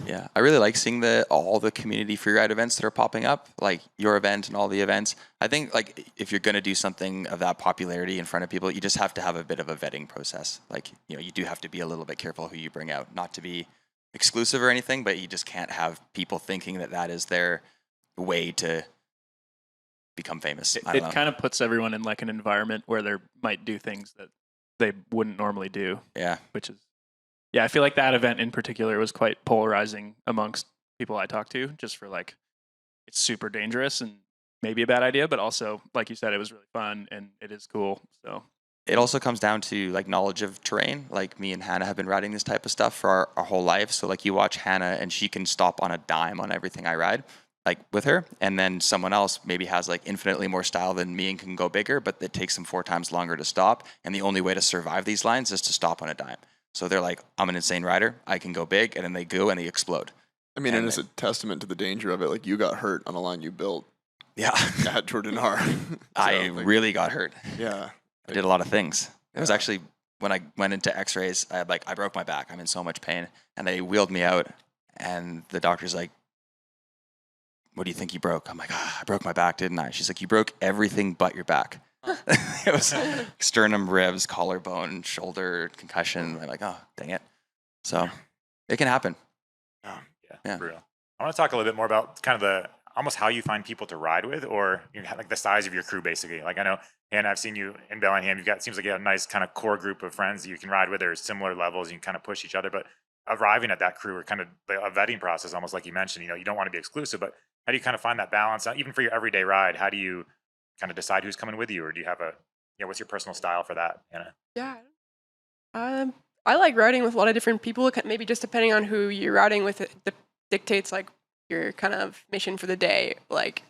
Yeah, I really like seeing all the community freeride events that are popping up, like your event and all the events. I think like if you're going to do something of that popularity in front of people, you just have to have a bit of a vetting process. Like, you do have to be a little bit careful who you bring out, not to be exclusive or anything, but you just can't have people thinking that is their way to become famous. It kind of puts everyone in like an environment where they might do things that they wouldn't normally do. Yeah, which is, I feel like that event in particular was quite polarizing amongst people I talked to, just for like, it's super dangerous and maybe a bad idea, but also, like you said, it was really fun and it is cool. So it also comes down to like knowledge of terrain. Like me and Hannah have been riding this type of stuff for our whole life. So like you watch Hannah and she can stop on a dime on everything I ride, like with her. And then someone else maybe has like infinitely more style than me and can go bigger, but it takes them 4 times longer to stop. And the only way to survive these lines is to stop on a dime. So they're like, I'm an insane rider, I can go big, and then they go and they explode. I mean, and it's a testament to the danger of it. Like, you got hurt on a line you built. Yeah. At Tour de Nar. I really got hurt. Yeah. I did a lot of things. It was actually when I went into x-rays, I broke my back. I'm in so much pain. And they wheeled me out, and the doctor's like, what do you think you broke? I'm like, I broke my back, didn't I? She's like, you broke everything but your back. It was sternum, ribs, collarbone, shoulder, concussion. I'm like, oh, dang it. So it can happen. Yeah. For real. I want to talk a little bit more about kind of almost how you find people to ride with, or like the size of your crew, basically. Like I know, Hannah, I've seen you in Bellingham. Seems like you have a nice kind of core group of friends that you can ride with. There's similar levels. You can kind of push each other, but arriving at that crew or kind of a vetting process, almost like you mentioned, you don't want to be exclusive, but how do you kind of find that balance? Even for your everyday ride, how do you kind of decide who's coming with you, or do you have what's your personal style for that, Hannah? Yeah. I like riding with a lot of different people. Maybe just depending on who you're riding with, it dictates like your kind of mission for the day. Like,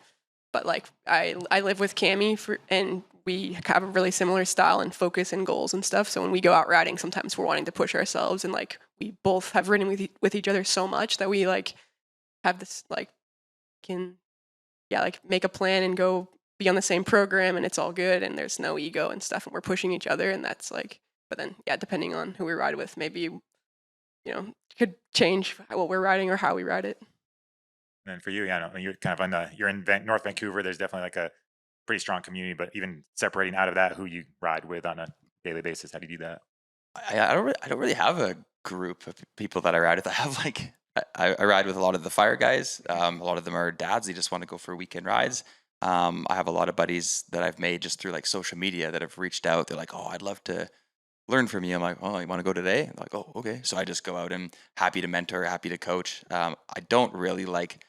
but like I live with Cami and we have a really similar style and focus and goals and stuff. So when we go out riding, sometimes we're wanting to push ourselves, and like we both have ridden with each other so much that we like have this like can like make a plan and go be on the same program, and it's all good and there's no ego and stuff, and we're pushing each other, and that's like. But then depending on who we ride with, maybe could change what we're riding or how we ride it. And then for you, I mean, you're kind of you're in North Vancouver. There's definitely like a pretty strong community, but even separating out of that, who you ride with on a daily basis, how do you do that? I don't really have a group of people that I ride with. I have like I ride with a lot of the fire guys. A lot of them are dads. They just want to go for weekend rides. I have a lot of buddies that I've made just through like social media that have reached out. They're like, oh, I'd love to learn from you. I'm like, oh, you want to go today? I'm like, oh, okay. So I just go out and happy to mentor, happy to coach. I don't really like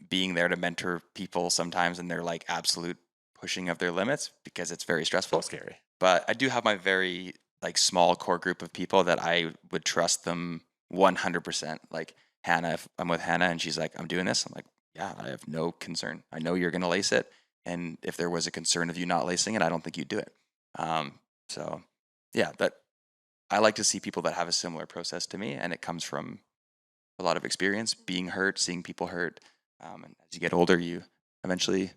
being there to mentor people sometimes, and they're like absolute pushing of their limits because it's very stressful. So scary. But I do have my very like small core group of people that I would trust them 100%. Like Hannah, if I'm with Hannah and she's like, I'm doing this, I'm like, yeah, I have no concern. I know you're going to lace it. And if there was a concern of you not lacing it, I don't think you'd do it. So yeah, but I like to see people that have a similar process to me, and it comes from a lot of experience, being hurt, seeing people hurt. And as you get older, you eventually,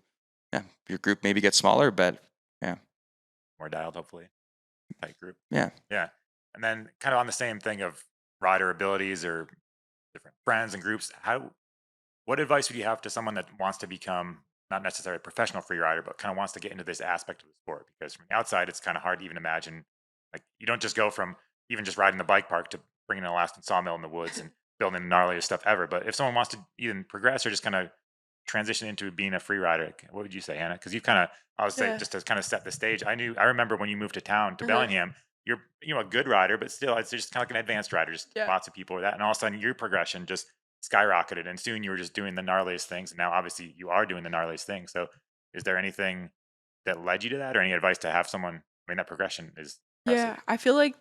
your group maybe gets smaller, but More dialed, hopefully. Tight group. Yeah. And then kind of on the same thing of rider abilities or different friends and groups, what advice would you have to someone that wants to become not necessarily a professional free rider, but kind of wants to get into this aspect of the sport? Because from the outside, it's kind of hard to even imagine. Like, you don't just go from even just riding the bike park to bringing an elastic sawmill in the woods and building the gnarliest stuff ever. But if someone wants to even progress or just kind of transition into being a free rider, what would you say, Hannah? Because you've kind of, I would say, just to kind of set the stage. I remember when you moved to town to Bellingham, you're a good rider, but still, it's just kind of like an advanced rider. Just lots of people with that, and all of a sudden, your progression just skyrocketed, and soon you were just doing the gnarliest things. And now, obviously, you are doing the gnarliest things. So, is there anything that led you to that, or any advice to have someone? I mean, that progression is impressive. Yeah, I feel like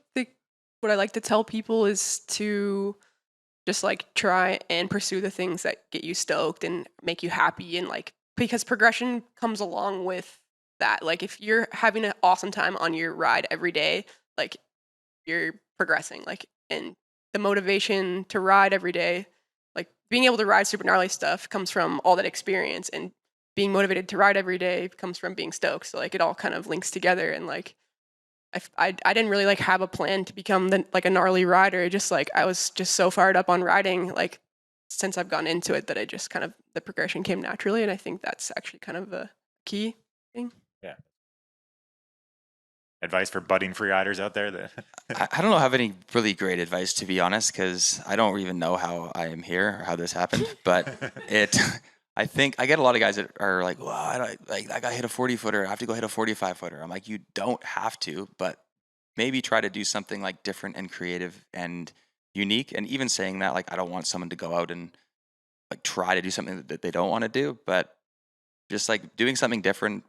what I like to tell people is to just like try and pursue the things that get you stoked and make you happy, and like because progression comes along with that. Like if you're having an awesome time on your ride every day, like you're progressing, like, and the motivation to ride every day, like being able to ride super gnarly stuff comes from all that experience, and being motivated to ride every day comes from being stoked. So like it all kind of links together, and like I didn't really like have a plan to become like a gnarly rider. Just like I was just so fired up on riding like since I've gotten into it that I just kind of the progression came naturally, and I think that's actually kind of a key thing. Yeah. Advice for budding free riders out there? That I don't have any really great advice, to be honest, because I don't even know how I am here or how this happened. But I think I get a lot of guys that are like, well, I got hit a 40-footer. I have to go hit a 45-footer. I'm like, you don't have to, but maybe try to do something like different and creative and unique. And even saying that, like, I don't want someone to go out and like try to do something that they don't want to do, but just like doing something different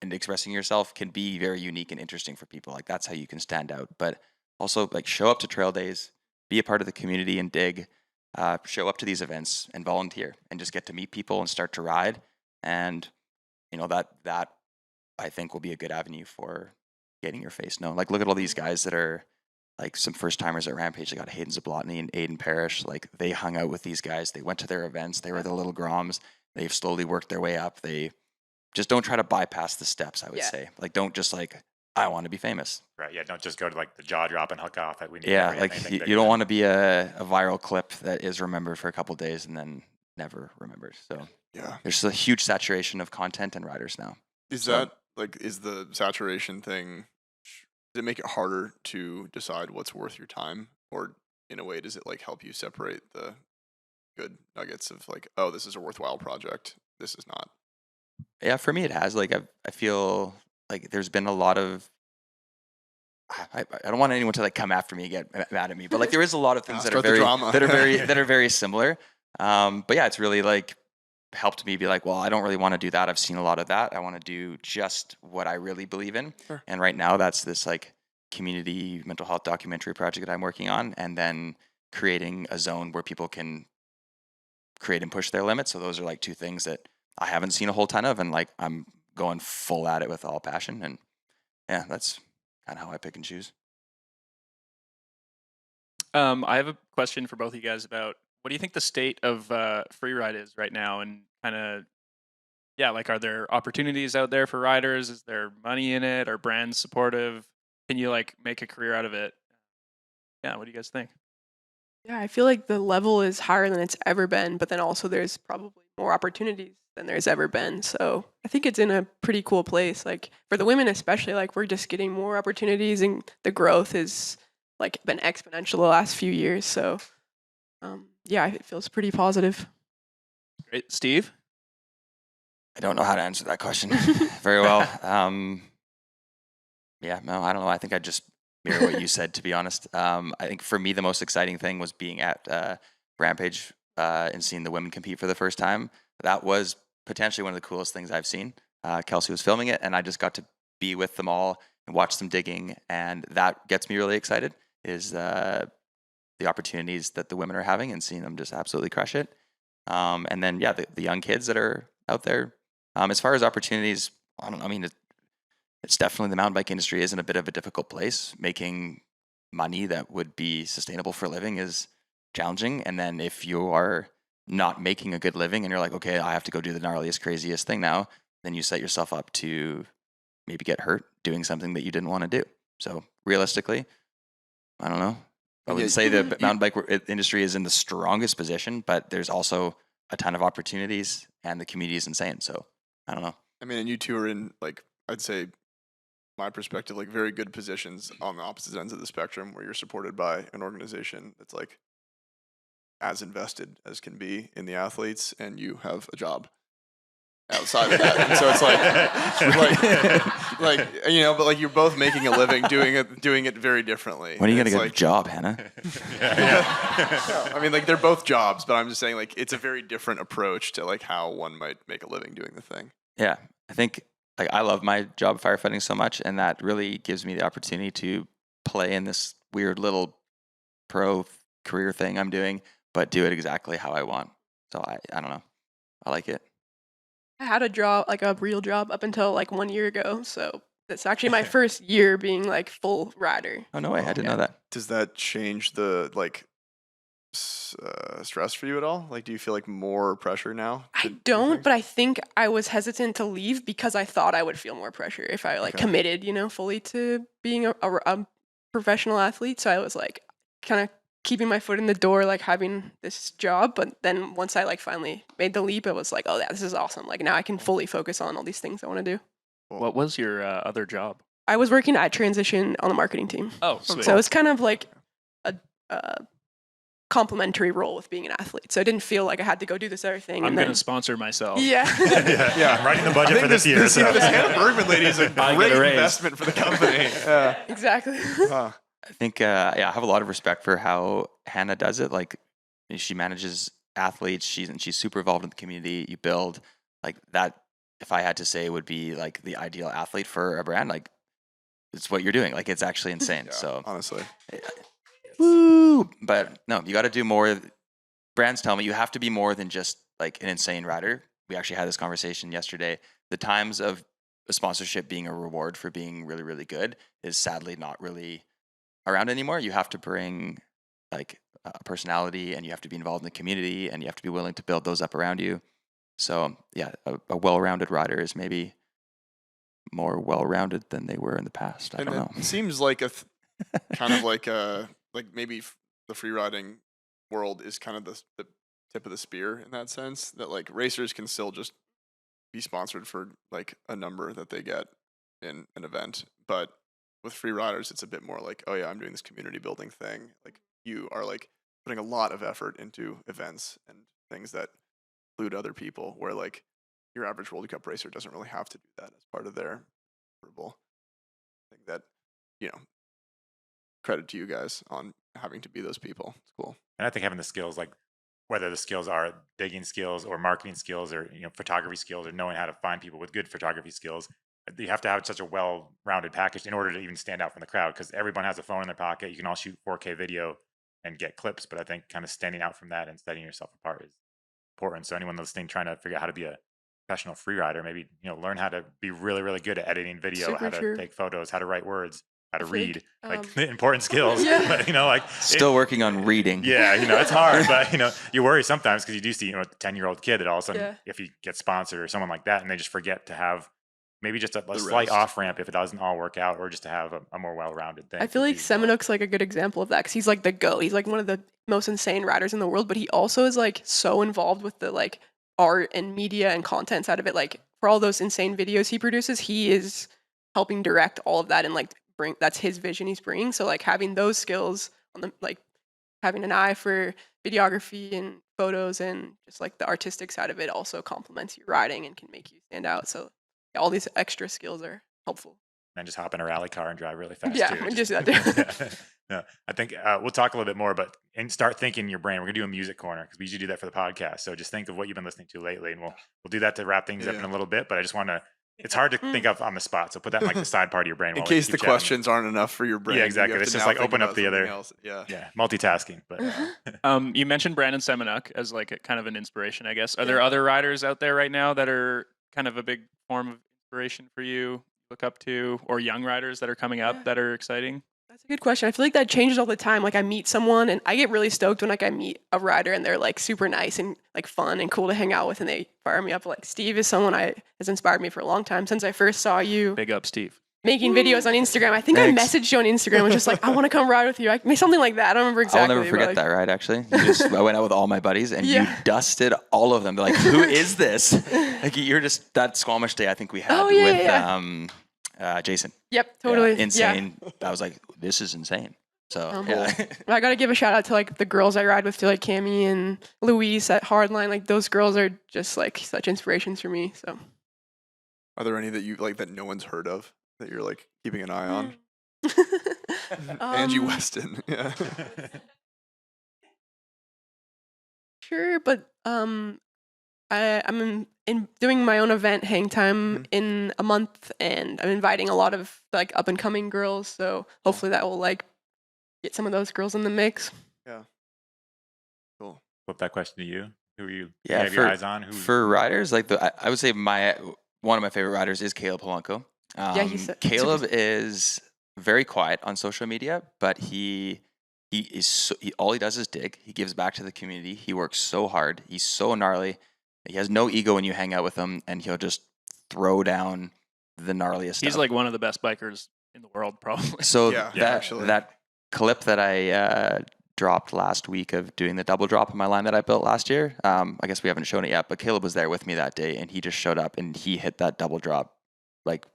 and expressing yourself can be very unique and interesting for people. Like that's how you can stand out. But also like show up to trail days, be a part of the community and dig. Show up to these events and volunteer and just get to meet people and start to ride. And, that I think will be a good avenue for getting your face known. Like, look at all these guys that are like some first timers at Rampage. They got Hayden Zablotny and Aiden Parrish. Like they hung out with these guys. They went to their events. They were the little Groms. They've slowly worked their way up. They just don't try to bypass the steps, I would say. Like, don't just like, I want to be famous. Right. Yeah. Don't just go to like the jaw drop and hook off. We need like you don't want to be a viral clip that is remembered for a couple of days and then never remembered. So there's a huge saturation of content and riders now. Is that like, is the saturation thing, does it make it harder to decide what's worth your time? Or in a way, does it like help you separate the good nuggets of like, oh, this is a worthwhile project, this is not? Yeah, for me it has. Like I feel like there's been a lot of I don't want anyone to like come after me and get mad at me, but like there is a lot of things that are very similar. But yeah, it's really like helped me be like, well, I don't really want to do that. I've seen a lot of that. I want to do just what I really believe in. Sure. And right now that's this like community mental health documentary project that I'm working on, and then creating a zone where people can create and push their limits. So those are like two things that I haven't seen a whole ton of, and like I'm going full at it with all passion. And yeah, that's kind of how I pick and choose. I have a question for both of you guys about what do you think the state of Freeride is right now, and kind of, yeah, like, are there opportunities out there for riders? Is there money in it? Are brands supportive? Can you like make a career out of it? Yeah, what do you guys think? Yeah, I feel like the level is higher than it's ever been, but then also there's probably more opportunities than there's ever been. So I think it's in a pretty cool place. Like for the women especially, like we're just getting more opportunities and the growth is like been exponential the last few years. So yeah, it feels pretty positive. Great, Steve. I don't know how to answer that question very well. Yeah, no, I don't know. I think I just mirror what you said, to be honest. I think for me, the most exciting thing was being at Rampage and seeing the women compete for the first time. That was potentially one of the coolest things I've seen. Kelsey was filming it, and I just got to be with them all and watch them digging, and that gets me really excited, is the opportunities that the women are having and seeing them just absolutely crush it. And then, yeah, the young kids that are out there. As far as opportunities, I don't know. I mean, it's definitely, the mountain bike industry is in a bit of a difficult place. Making money that would be sustainable for a living is challenging. And then if you are not making a good living and you're like, okay, I have to go do the gnarliest, craziest thing now, then you set yourself up to maybe get hurt doing something that you didn't want to do. So realistically, I don't know. I wouldn't say the mountain bike industry is in the strongest position, but there's also a ton of opportunities and the community is insane. So I don't know. I mean, and you two are in, like, I'd say, my perspective, like very good positions on the opposite ends of the spectrum, where you're supported by an organization that's like as invested as can be in the athletes, and you have a job outside of that. And so it's like you know, but like you're both making a living doing it very differently. When are you And gonna it's get a job, Hannah? Yeah, I mean, like they're both jobs, but I'm just saying, like, it's a very different approach to like how one might make a living doing the thing. Yeah, I think, like, I love my job firefighting so much, and that really gives me the opportunity to play in this weird little pro career thing I'm doing, but do it exactly how I want. So I don't know. I like it. I had a job, like a real job, up until like 1 year ago. So it's actually my first year being like full rider. Oh no way! I didn't know that. Does that change the like stress for you at all? Like, do you feel like more pressure now? I don't, but I think I was hesitant to leave because I thought I would feel more pressure if I like committed, you know, fully to being a professional athlete. So I was like kind of keeping my foot in the door, like having this job. But then once I like finally made the leap, it was like, oh yeah, this is awesome. Like now I can fully focus on all these things I want to do. What was your other job? I was working at Transition on the marketing team. Oh, sweet. So it's kind of like a complementary role with being an athlete. So I didn't feel like I had to go do this other thing. I'm going to sponsor myself. Yeah. Yeah, I'm writing the budget for this year. This Hannah Bergman lady is a great investment for the company. Yeah. Exactly. I think, yeah, I have a lot of respect for how Hannah does it. Like, she manages athletes. She's super involved in the community. You build like that. If I had to say, would be like the ideal athlete for a brand. Like, it's what you're doing. Like, it's actually insane. Yeah, so honestly, woo! But no, you got to do more. Brands tell me you have to be more than just like an insane rider. We actually had this conversation yesterday. The times of a sponsorship being a reward for being really, really good is sadly not really around anymore. You have to bring like a personality, and you have to be involved in the community, and you have to be willing to build those up around you. So yeah, a well-rounded rider is maybe more well-rounded than they were in the past. I don't know. It seems like kind of like maybe the free riding world is kind of the tip of the spear in that sense, that like racers can still just be sponsored for like a number that they get in an event, but with free riders, it's a bit more like, oh yeah, I'm doing this community building thing. Like you are like putting a lot of effort into events and things that include other people, where like your average World Cup racer doesn't really have to do that as part of their verbal thing. That, you know, credit to you guys on having to be those people. It's cool. And I think having the skills, like whether the skills are digging skills or marketing skills or, you know, photography skills or knowing how to find people with good photography skills, you have to have such a well-rounded package in order to even stand out from the crowd, because everyone has a phone in their pocket. You can all shoot 4K video and get clips, but I think kind of standing out from that and setting yourself apart is important. So anyone listening trying to figure out how to be a professional free rider, maybe learn how to be really, really good at editing video, Super how to true. take photos, how to write words, how to I feel read, like, like the important skills. Yeah. But like Still working on reading. yeah, it's hard, but you worry sometimes because you do see a 10-year-old kid that all of a sudden, Yeah. if he gets sponsored or someone like that, and they just forget to have maybe just a The slight rest. off ramp if it doesn't all work out, or just to have a more well-rounded thing. I feel like Seminook's like a good example of that because he's like the GOAT. He's like one of the most insane riders in the world, but he also is like so involved with the like art and media and content side of it. Like for all those insane videos he produces, he is helping direct all of that and like that's his vision he's bringing. So like having those skills on the like having an eye for videography and photos and just like the artistic side of it also complements your riding and can make you stand out. So yeah, all these extra skills are helpful. And just hop in a rally car and drive really fast. Yeah, too. we just do that too. No, I think we'll talk a little bit more, but and start thinking in your brain. We're gonna do a music corner because we usually do that for the podcast. So just think of what you've been listening to lately, and we'll do that to wrap things up in a little bit. But I just want to. It's hard to think of on the spot, so put that in like the side part of your brain. In while we case keep the chatting. questions aren't enough for your brain. Yeah, you exactly. have It's to just now like think open up about the something other. else. Yeah. Yeah, multitasking. But You mentioned Brandon Seminook as like a kind of an inspiration, I guess. Are there other riders out there right now that are kind of a big form of inspiration for you, look up to, or young riders that are coming up that are exciting? That's a good question. I feel like that changes all the time. Like I meet someone and I get really stoked when like I meet a rider and they're like super nice and like fun and cool to hang out with and they fire me up. Like Steve is someone has inspired me for a long time since I first saw you Big up, Steve. making videos on Instagram. I think Thanks. I messaged you on Instagram and was just like, I want to come ride with you. Something like that. I don't remember exactly. I'll never forget but, that ride, actually. I went out with all my buddies, and you Yeah. dusted all of them. They're like, who is this? Like, you're just, that Squamish day I think we had Oh, yeah, with Jason. Yep, totally. Yeah, insane. I was like, this is insane. So, yeah. I got to give a shout out to like the girls I ride with too, like Cami and Louise at Hardline. Like those girls are just like such inspirations for me. So Are there any that you like that no one's heard of that you're like keeping an eye on? Angie Weston. Yeah. Sure, but I'm in doing my own event, Hang Time, in a month, and I'm inviting a lot of like up and coming girls. So hopefully that will like get some of those girls in the mix. Cool. flip that question to you. Who are you? Yeah, you have your eyes on? Who? For riders, like I would say one of my favorite riders is Caleb Polanco. He's Caleb is very quiet on social media, but all he does is dig. He gives back to the community. He works so hard. He's so gnarly. He has no ego when you hang out with him, and he'll just throw down the gnarliest stuff. He's like one of the best bikers in the world, probably. So Yeah, actually. that clip that I dropped last week of doing the double drop in my line that I built last year, I guess we haven't shown it yet, but Caleb was there with me that day, and he just showed up and he hit that double drop, like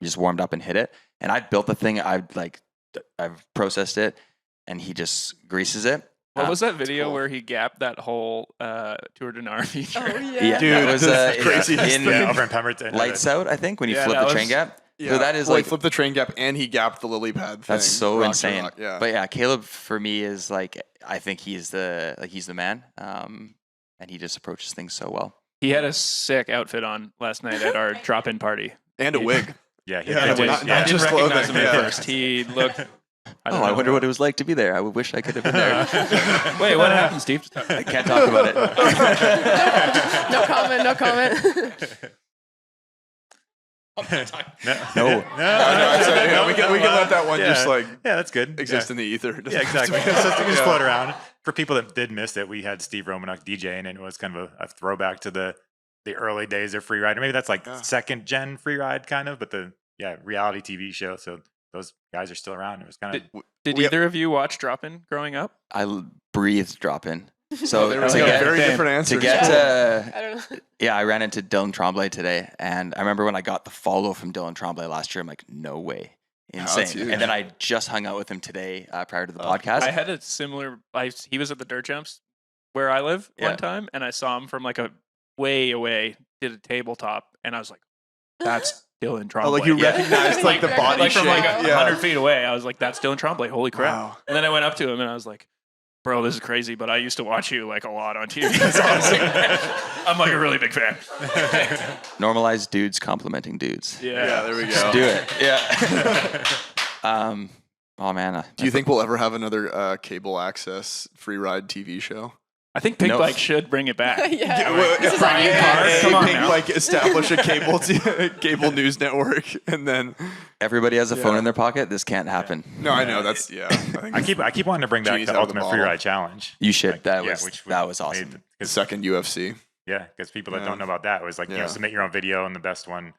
just warmed up and hit it. And I built the thing. I've processed it, and he just greases it. What was that video cool. where he gapped that whole Tour de Nar feature? Oh yeah. Yeah, Dude, that was that's crazy. in over in Pemberton. Lights Out, I think, when you Yeah, flip that the train was- gap. Yeah. So that is Well, he like, flipped the train gap and he gapped the lily pad thing. that's so rock to insane. rock, yeah. But yeah, Caleb for me is like, I think he's the man, and he just approaches things so well. He had a sick outfit on last night at our drop-in party. And a wig. Yeah, he Yeah, did. not- I not didn't just recognize clothing, him at yeah. first. He looked. I wonder what it was like to be there. I wish I could have been there. Wait, what happened, Steve? I can't talk about it. No comment. No comment. No. We can let that one just like yeah, that's good. exist in the ether. Yeah, exactly. Just float around. For people that did miss it, we had Steve Romanuk DJing, and it was kind of a throwback to the early days of Freeride. Or maybe that's like second gen Freeride kind of, but the reality TV show. So those guys are still around. It was kind of Did either of you watch Drop-In growing up? I breathed drop in. So There was to like get, very Damn. different answers. to get I don't know. I ran into Dylan Tremblay today, and I remember when I got the follow from Dylan Tremblay last year, I'm like, no way. that's Insane. huge. And then I just hung out with him today prior to the podcast. I had a similar. He was at the dirt jumps where I live Yeah. one time, and I saw him from like a way away. Did a tabletop, and I was like, "That's Dylan Tremblay." Oh, like you Yeah. recognized like the body like shape. from like yeah. 100 feet away. I was like, "That's Dylan Tremblay." Holy crap! Wow. And then I went up to him and I was like, "Bro, this is crazy, but I used to watch you like a lot on TV." That's awesome. I'm like a really big fan. Normalize dudes complimenting dudes. Yeah, there we go. Just do it. Yeah. Oh man. Do you think we'll ever have another cable access free ride TV show? I think No. Pinkbike should bring it back. Yeah. Well, This is on you Brian guys. Come on Pink, now. like establish a cable news network, and then Everybody has a phone Yeah. in their pocket. This can't happen. no, I know that's I think I keep wanting to bring back Genie's the out of the Ultimate bottle. Freeride Challenge. You should. Like, that yeah, was which that would- was awesome. the 'cause- second UFC. Yeah, because people that Yeah. don't know about that, it was like, Yeah. submit your own video and the best one.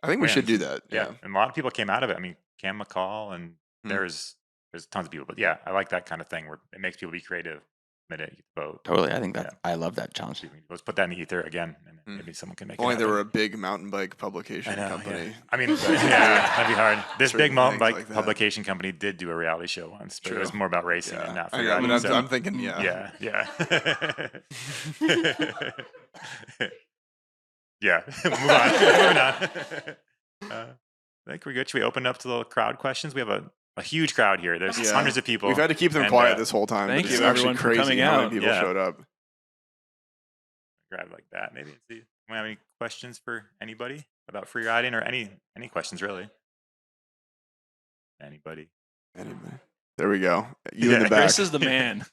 I think we should wins. do that. Yeah. Yeah. And a lot of people came out of it. I mean, Cam McCall and Hmm. there's tons of people. But yeah, I like that kind of thing where it makes people be creative. Submit it, you vote. Totally. I think that I love that challenge. Let's put that in the ether again, and Hmm. maybe someone can make Only it there happen. were a big mountain bike publication I know, company. yeah. I mean, yeah, that'd be hard. This Certain big mountain things bike like that. publication company did do a reality show once, but it was True. more about racing Yeah. and not I know, freeriding. but so- I'm thinking, yeah. yeah. Yeah. Move on. Moving on. I think we're good. Should we open up to the crowd questions? We have a huge crowd here. There's Yeah. hundreds of people. We've had to keep them And, quiet this whole time. thank but it's you, actually everyone, for crazy coming how many out. people Yeah. showed up. Grab like that, maybe. And see. Do we have any questions for anybody about free riding or any questions really? Anybody? Anyway, there we go. You in Yeah. the back. Chris is the man.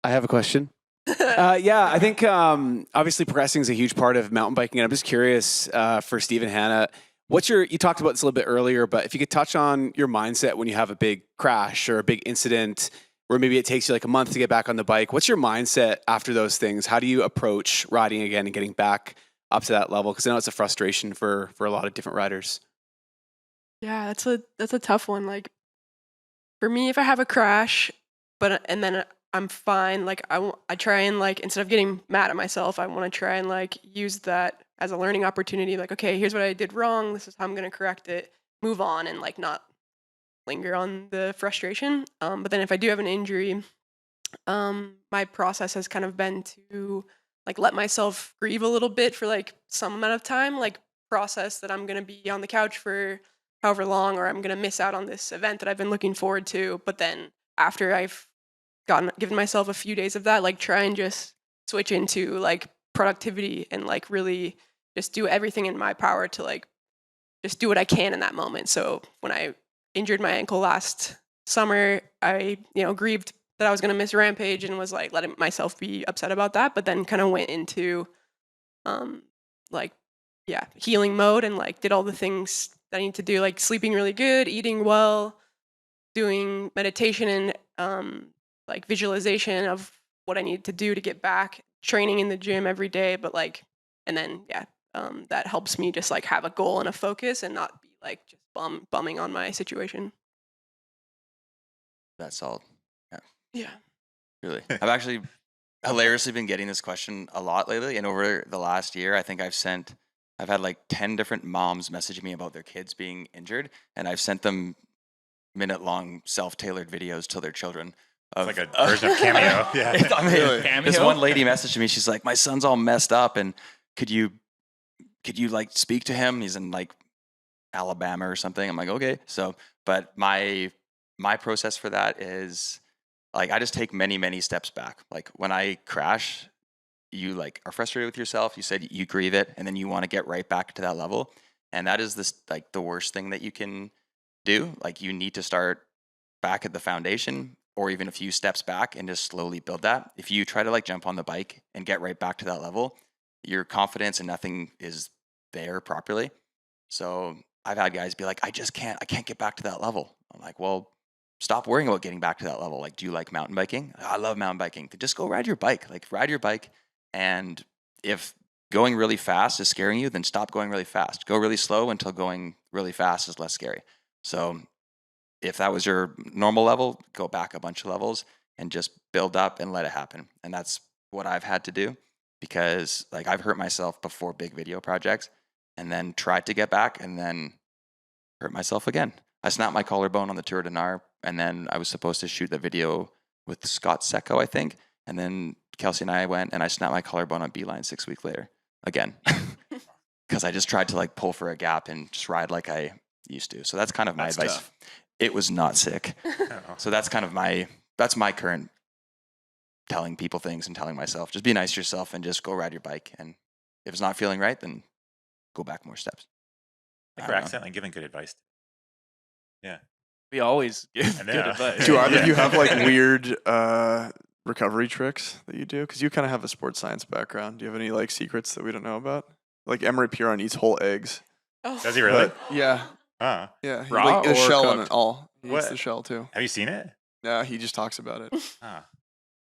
I have a question. Yeah, I think obviously progressing is a huge part of mountain biking. And I'm just curious for Steve and Hannah, you talked about this a little bit earlier, but if you could touch on your mindset when you have a big crash or a big incident where maybe it takes you like a month to get back on the bike. What's your mindset after those things? How do you approach riding again and getting back up to that level? Because I know it's a frustration for a lot of different riders. Yeah, that's a tough one. Like for me, if I have a crash, and then I'm fine. Like I try and like instead of getting mad at myself, I want to try and like use that as a learning opportunity. Like, okay, here's what I did wrong. This is how I'm gonna correct it. Move on and like not linger on the frustration. But then if I do have an injury, my process has kind of been to like let myself grieve a little bit for like some amount of time. Like process that I'm gonna be on the couch for however long, or I'm gonna miss out on this event that I've been looking forward to. But then after I've given myself a few days of that, like try and just switch into like productivity and like really just do everything in my power to like just do what I can in that moment. So when I injured my ankle last summer, I grieved that I was going to miss Rampage and was like letting myself be upset about that, but then kind of went into healing mode and like did all the things that I need to do, like sleeping really good, eating well, doing meditation and like visualization of what I need to do to get back, training in the gym every day, but like, and then that helps me just like have a goal and a focus and not be like just bumming on my situation. That's solid. Yeah. Really. I've actually hilariously been getting this question a lot lately. And over the last year, I think I've had like 10 different moms message me about their kids being injured. And I've sent them minute-long self-tailored videos to their children. It's like a version of Cameo. Yeah. Really? This one lady messaged me. She's like, my son's all messed up. And could you like speak to him? He's in like Alabama or something. I'm like, okay. So, but my process for that is like, I just take many, many steps back. Like when I crash, you like are frustrated with yourself. You said you grieve it and then you want to get right back to that level. And that is the worst thing that you can do. Like you need to start back at the foundation or even a few steps back and just slowly build that. If you try to like jump on the bike and get right back to that level, your confidence and nothing is there properly. So I've had guys be like, I can't get back to that level. I'm like, well, stop worrying about getting back to that level. Like, do you like mountain biking? I love mountain biking. Just go ride your bike. Like ride your bike. And if going really fast is scaring you, then stop going really fast. Go really slow until going really fast is less scary. So if that was your normal level, go back a bunch of levels and just build up and let it happen. And that's what I've had to do because like I've hurt myself before big video projects and then tried to get back and then hurt myself again. I snapped my collarbone on the Tour de Nar and then I was supposed to shoot the video with Scott Secco, I think. And then Kelsey and I went and I snapped my collarbone on Beeline 6 weeks later again. Because I just tried to like pull for a gap and just ride like I used to. So that's kind of my advice. Tough. It was not sick. So that's kind of that's my current telling people things and telling myself, just be nice to yourself and just go ride your bike. And if it's not feeling right, then go back more steps. I think we're accidentally giving good advice. Yeah. We always give And good yeah. advice. Do either of you have like Yeah. weird recovery tricks that you do? Because you kind of have a sports science background. Do you have any like secrets that we don't know about? Like Emery Piron eats whole eggs. Oh. Does he really? But, yeah, Huh. yeah. Raw Like the or shell and cooked? all. He eats What? the shell too. Have you seen it? Yeah, he just talks about it. Huh.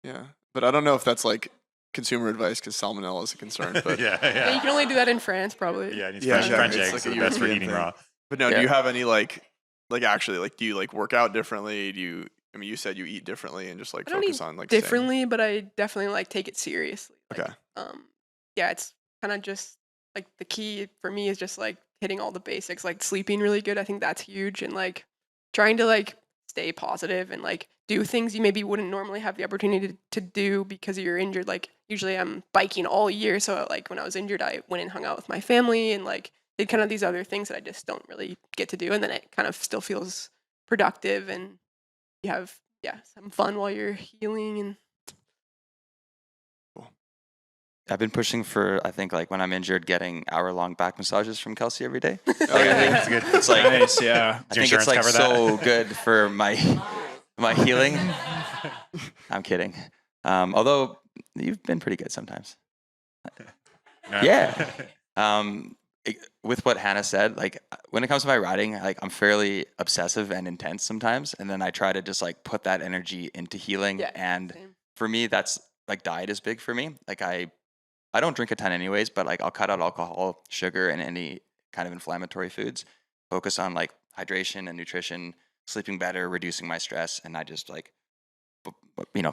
Yeah, but I don't know if that's like consumer advice because salmonella is a concern. But yeah, Yeah, you yeah. can only do that in France, probably. Yeah, and it's Yeah, French it's eggs like are a the best for European eating thing. raw. But no, Yeah. do you have any like actually like do you like work out differently? Do you? I mean, you said you eat differently and just like I don't focus eat on like staying- differently, but I definitely like take it seriously. Like, Okay. Yeah, it's kind of just like the key for me is just like hitting all the basics, like sleeping really good. I think that's huge, and like trying to like stay positive and like do things you maybe wouldn't normally have the opportunity to do because you're injured. Like usually I'm biking all year, so like when I was injured, I went and hung out with my family and like did kind of these other things that I just don't really get to do, and then it kind of still feels productive and you have some fun while you're healing and I've been pushing for, I think, like when I'm injured, getting hour-long back massages from Kelsey every day. Oh, Like, I yeah. think That's good. it's like Nice, yeah. I Does think your it's like insurance cover so good for my healing. I'm kidding. Although you've been pretty good sometimes. No. Yeah. With what Hannah said, like when it comes to my riding, like I'm fairly obsessive and intense sometimes, and then I try to just like put that energy into healing. yeah. And Same. for me, that's like diet is big for me. Like I don't drink a ton anyways, but like I'll cut out alcohol, sugar, and any kind of inflammatory foods. Focus on like hydration and nutrition, sleeping better, reducing my stress, and I just like,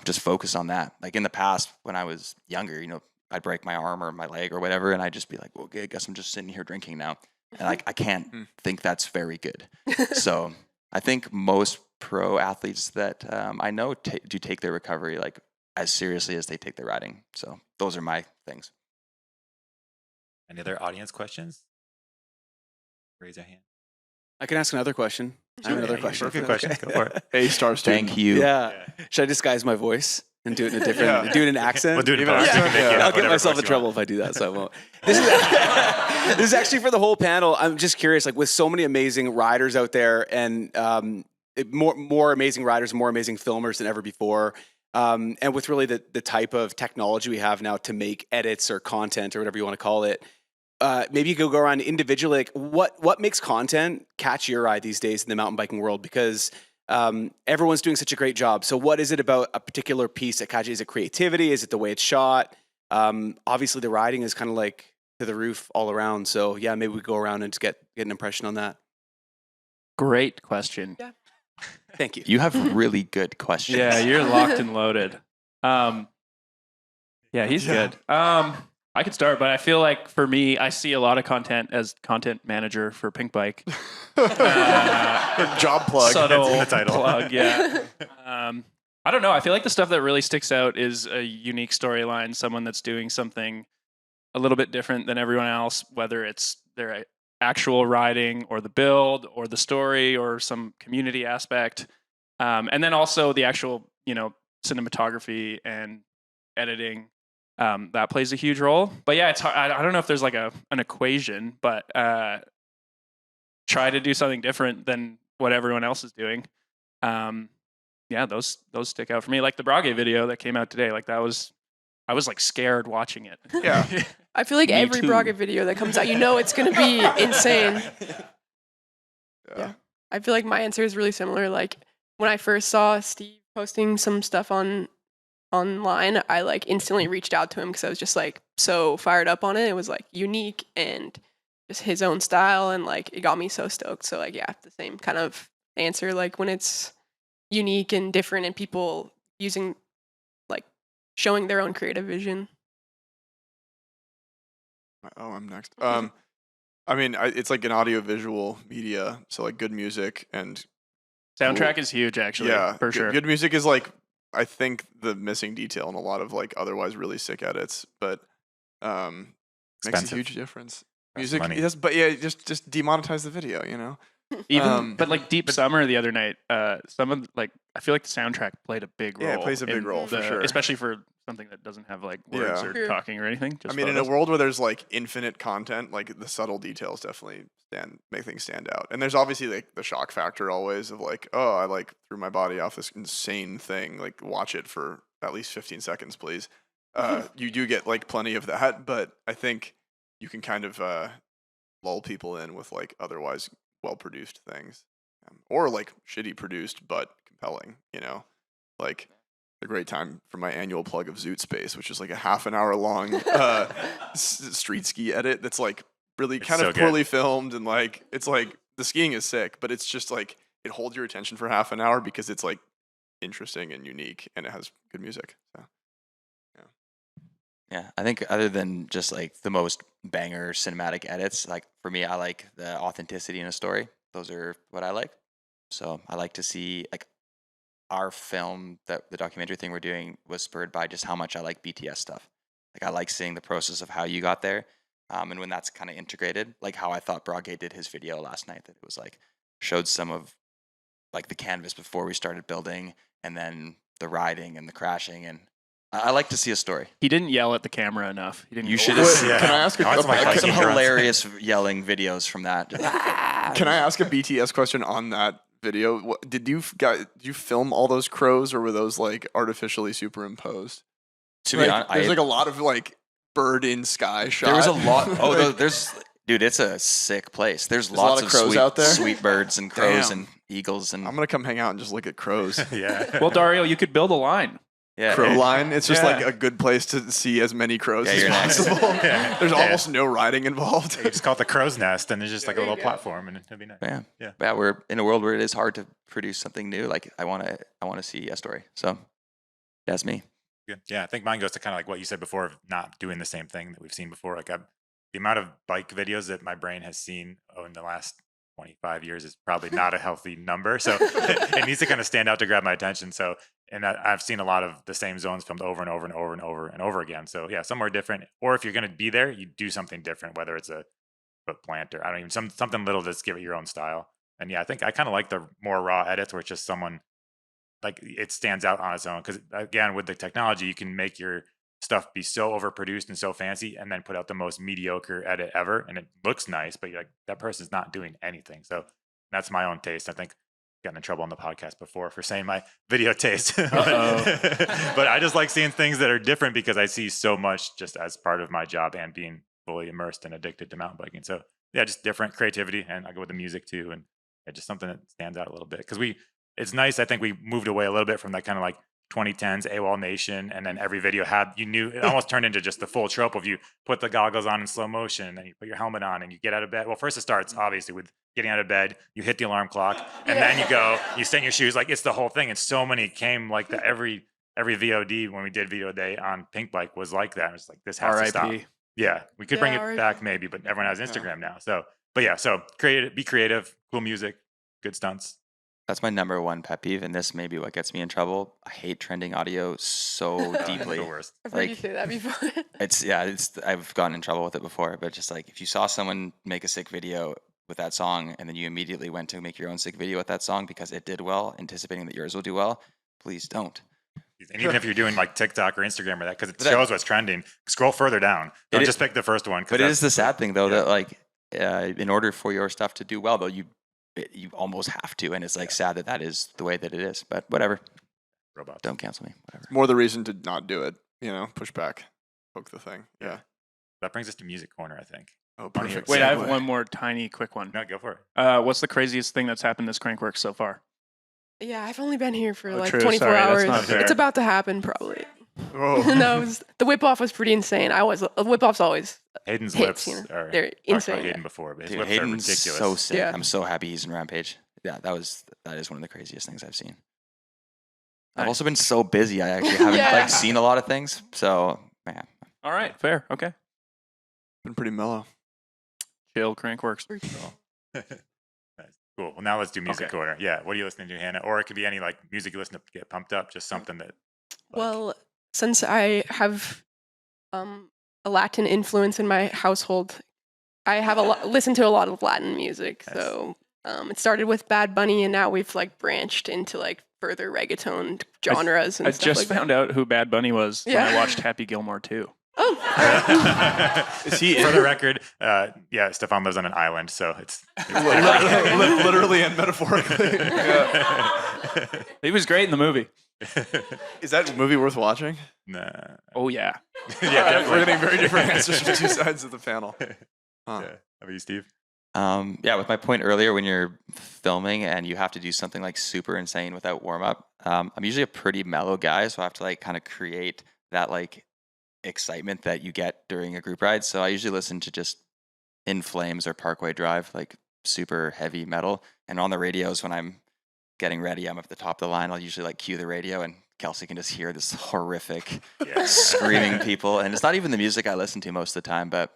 just focus on that. Like in the past, when I was younger, I'd break my arm or my leg or whatever, and I'd just be like, well, okay, I guess I'm just sitting here drinking now, and like I can't think that's very good. So I think most pro athletes that I know do take their recovery like as seriously as they take their riding. So those are my things. Any other audience questions? Raise your hand. I can ask another question. I have another Yeah, question. good questions. Go for it. A-star student. Thank you. Yeah. Should I disguise my voice and do it in a different, Yeah. do it in an accent? We'll do it in Even post. You accent, can make yeah. it I'll up, get whatever myself voice in you trouble want. if I do that, so I won't. This is actually for the whole panel. I'm just curious, like with so many amazing riders out there and more amazing riders, more amazing filmers than ever before, and with really the type of technology we have now to make edits or content or whatever you want to call it, maybe you could go around individually, like what makes content catch your eye these days in the mountain biking world? Because everyone's doing such a great job. So what is it about a particular piece that catches? Is it creativity? Is it the way it's shot? Obviously the riding is kind of like to the roof all around. So yeah, maybe we go around and just get an impression on that. Great question. Yeah. Thank you. You have really good questions. Yeah, you're locked and loaded. Yeah, he's Yeah. good. I could start, but I feel like for me, I see a lot of content as content manager for Pinkbike. Job plug. Subtle It's in the title. plug, yeah. I don't know. I feel like the stuff that really sticks out is a unique storyline, someone that's doing something a little bit different than everyone else, whether it's their actual riding or the build or the story or some community aspect. And then also the actual, cinematography and editing. That plays a huge role. But yeah, it's hard. I don't know if there's like an equation, but try to do something different than what everyone else is doing. Yeah, those stick out for me. Like the Brage video that came out today, like I was like scared watching it. Yeah. I feel like Me every too. Brage video that comes out, it's going to be insane. Yeah. I feel like my answer is really similar. Like when I first saw Steve posting some stuff online, I like instantly reached out to him because I was just like so fired up on it. It was like unique and just his own style, and like it got me so stoked. So like yeah, the same kind of answer. Like when it's unique and different and people using like showing their own creative vision. Oh, I'm next. I mean, it's like an audio-visual media, so like good music and Soundtrack is huge, actually. yeah, for sure. Good music is like I think the missing detail in a lot of like otherwise really sick edits, but makes Expensive. a huge difference. Costs Music, money. yes, but yeah, just demonetize the video, Even but like Deep Summer the other night, some of like I feel like the soundtrack played a big role. Yeah, it plays a big in role for the- sure. especially for something that doesn't have like words Yeah. or True. talking or anything. I Just mean, in a photos. world where there's like infinite content, like the subtle details definitely make things stand out. And there's obviously like the shock factor always of like, oh, I like threw my body off this insane thing. Like, watch it for at least 15 seconds, please. You do get like plenty of that, but I think you can kind of lull people in with like otherwise well produced things, or like shitty produced but compelling. You know, like a great time for my annual plug of Zoot Space, which is like a half an hour long street ski edit that's like really It's kind so of good. poorly filmed, and like it's like the skiing is sick, but it's just like it holds your attention for half an hour because it's like interesting and unique and it has good music. So Yeah, I think other than just like the most banger cinematic edits, like for me, I like the authenticity in a story. Those are what I like. So I like to see like our film, that the documentary thing we're doing was spurred by just how much I like BTS stuff. Like I like seeing the process of how you got there, and when that's kind of integrated, like how I thought Brage did his video last night. That it was like showed some of like the canvas before we started building, and then the riding and the crashing, and I like to see a story. He didn't yell at the camera enough. He didn't. You go, should "Oh, have Wait, seen Yeah. can I ask a, That's my a- hiking some grunts. hilarious yelling videos from that. can I ask a BTS question on that video? Did you film all those crows, or were those like artificially superimposed? To be Like, honest, there's like a lot of like bird in sky shot. there was a lot. Oh, Like, there's dude, it's a sick place. There's There's a lot lots of of crows sweet, out there? sweet birds and crows Damn. and eagles and I'm gonna come hang out and just look at crows. Yeah. Well, Dario, you could build a line. yeah. Crow line. It's just Yeah. like a good place to see as many crows Yeah, as you're next. possible. Yeah. There's Yeah. almost no riding involved. You just call it the crow's nest, and there's just like a There you little go. platform, and it'll be nice. Yeah. Yeah. But yeah, we're in a world where it is hard to produce something new. Like I want to see a story. So that's me. Good. Yeah, I think mine goes to kind of like what you said before of not doing the same thing that we've seen before. Like the amount of bike videos that my brain has seen in the last 25 years is probably not a healthy number. So it needs to kind of stand out to grab my attention. So, and I've seen a lot of the same zones filmed over and over and over and over and over again. So yeah, somewhere different. Or if you're going to be there, you do something different, whether it's a foot plant or I don't even something little to just give it your own style. And yeah, I think I kind of like the more raw edits where it's just someone like it stands out on its own. Because again, with the technology, you can make your stuff be so overproduced and so fancy and then put out the most mediocre edit ever and it looks nice, but you're like, that person's not doing anything. So that's my own taste. I think I've gotten in trouble on the podcast before for saying my video taste. But I just like seeing things that are different because I see so much just as part of my job and being fully immersed and addicted to mountain biking. So yeah, just different creativity, and I go with the music too, and just something that stands out a little bit because it's nice. I think we moved away a little bit from that kind of like 2010s AWOL Nation, and then every video had, you knew, it almost turned into just the full trope of you put the goggles on in slow motion, and then you put your helmet on and you get out of bed. Well, first it starts obviously with getting out of bed, you hit the alarm clock, and then you go, you stay in your shoes. Like it's the whole thing. And so many came like that. Every VOD when we did video day on Pinkbike was like that. It's like, this has to stop. R.I.P. Yeah, we could Yeah, bring it R.I.P. back maybe, but everyone has Instagram now. So, but yeah, so be creative, cool music, good stunts. That's my number one pet peeve, and this may be what gets me in trouble. I hate trending audio so deeply. The worst. I've heard you Like- say that before. I've gotten in trouble with it before, but just like if you saw someone make a sick video with that song and then you immediately went to make your own sick video with that song because it did well, anticipating that yours will do well, please don't. And even if you're doing like TikTok or Instagram or that, because it But that- shows what's trending, scroll further down. Don't It just pick the first one. 'cause But it that's- is the sad thing though yeah. that like in order for your stuff to do well though, you almost have to, and it's like sad that is the way that it is. But whatever, robots. don't cancel me. Whatever. More the reason to not do it. Push back, poke the thing. Yeah. That brings us to music corner, I think. Oh, Wanna hear perfect. Wait, I have segue. one more tiny quick one. No, go for it. What's the craziest thing that's happened this Crankworx so far? Yeah, I've only been here for Oh, like true. 24 Sorry, that's hours. not fair. It's about to happen probably. Oh. No, the whip off was pretty insane. Whip off's always Hayden's hits, lips you know, are they're talked about insane. Hayden before, but his Dude, lips Hayden's are ridiculous. so sick. Yeah. I'm so happy he's in Rampage. Yeah, that is one of the craziest things I've seen. I've Nice. also been so busy. I actually haven't Yeah. like seen a lot of things. So man, All right, fair. Okay. Been pretty mellow. Chill Crankworx. Nice. Cool. Well, now let's do music Okay. corner. Yeah. What are you listening to, Hannah? Or it could be any like music you listen to get pumped up, just something that. like- Well, since I have a Latin influence in my household, I have listen to a lot of Latin music. Yes. So It started with Bad Bunny, and now we've like branched into like further reggaeton genres and I stuff just like found out who Bad Bunny was when Yeah. I watched Happy Gilmore 2. Oh, all right. Is he For the record, yeah, Stefan lives on an island, so it's literally and metaphorically? He was great in the movie. Is that movie worth watching? nah. Oh yeah. Yeah, We're definitely. getting very different answers from two sides of the panel. Huh. Yeah. How about you, Steve? Yeah, with my point earlier, when you're filming and you have to do something like super insane without warm up, I'm usually a pretty mellow guy, so I have to like kind of create that like excitement that you get during a group ride. So I usually listen to just In Flames or Parkway Drive, like super heavy metal. And on the radios, when I'm getting ready, I'm up at the top of the line. I'll usually like cue the radio, and Kelsey can just hear this horrific Yeah. screaming people. And it's not even the music I listen to most of the time, but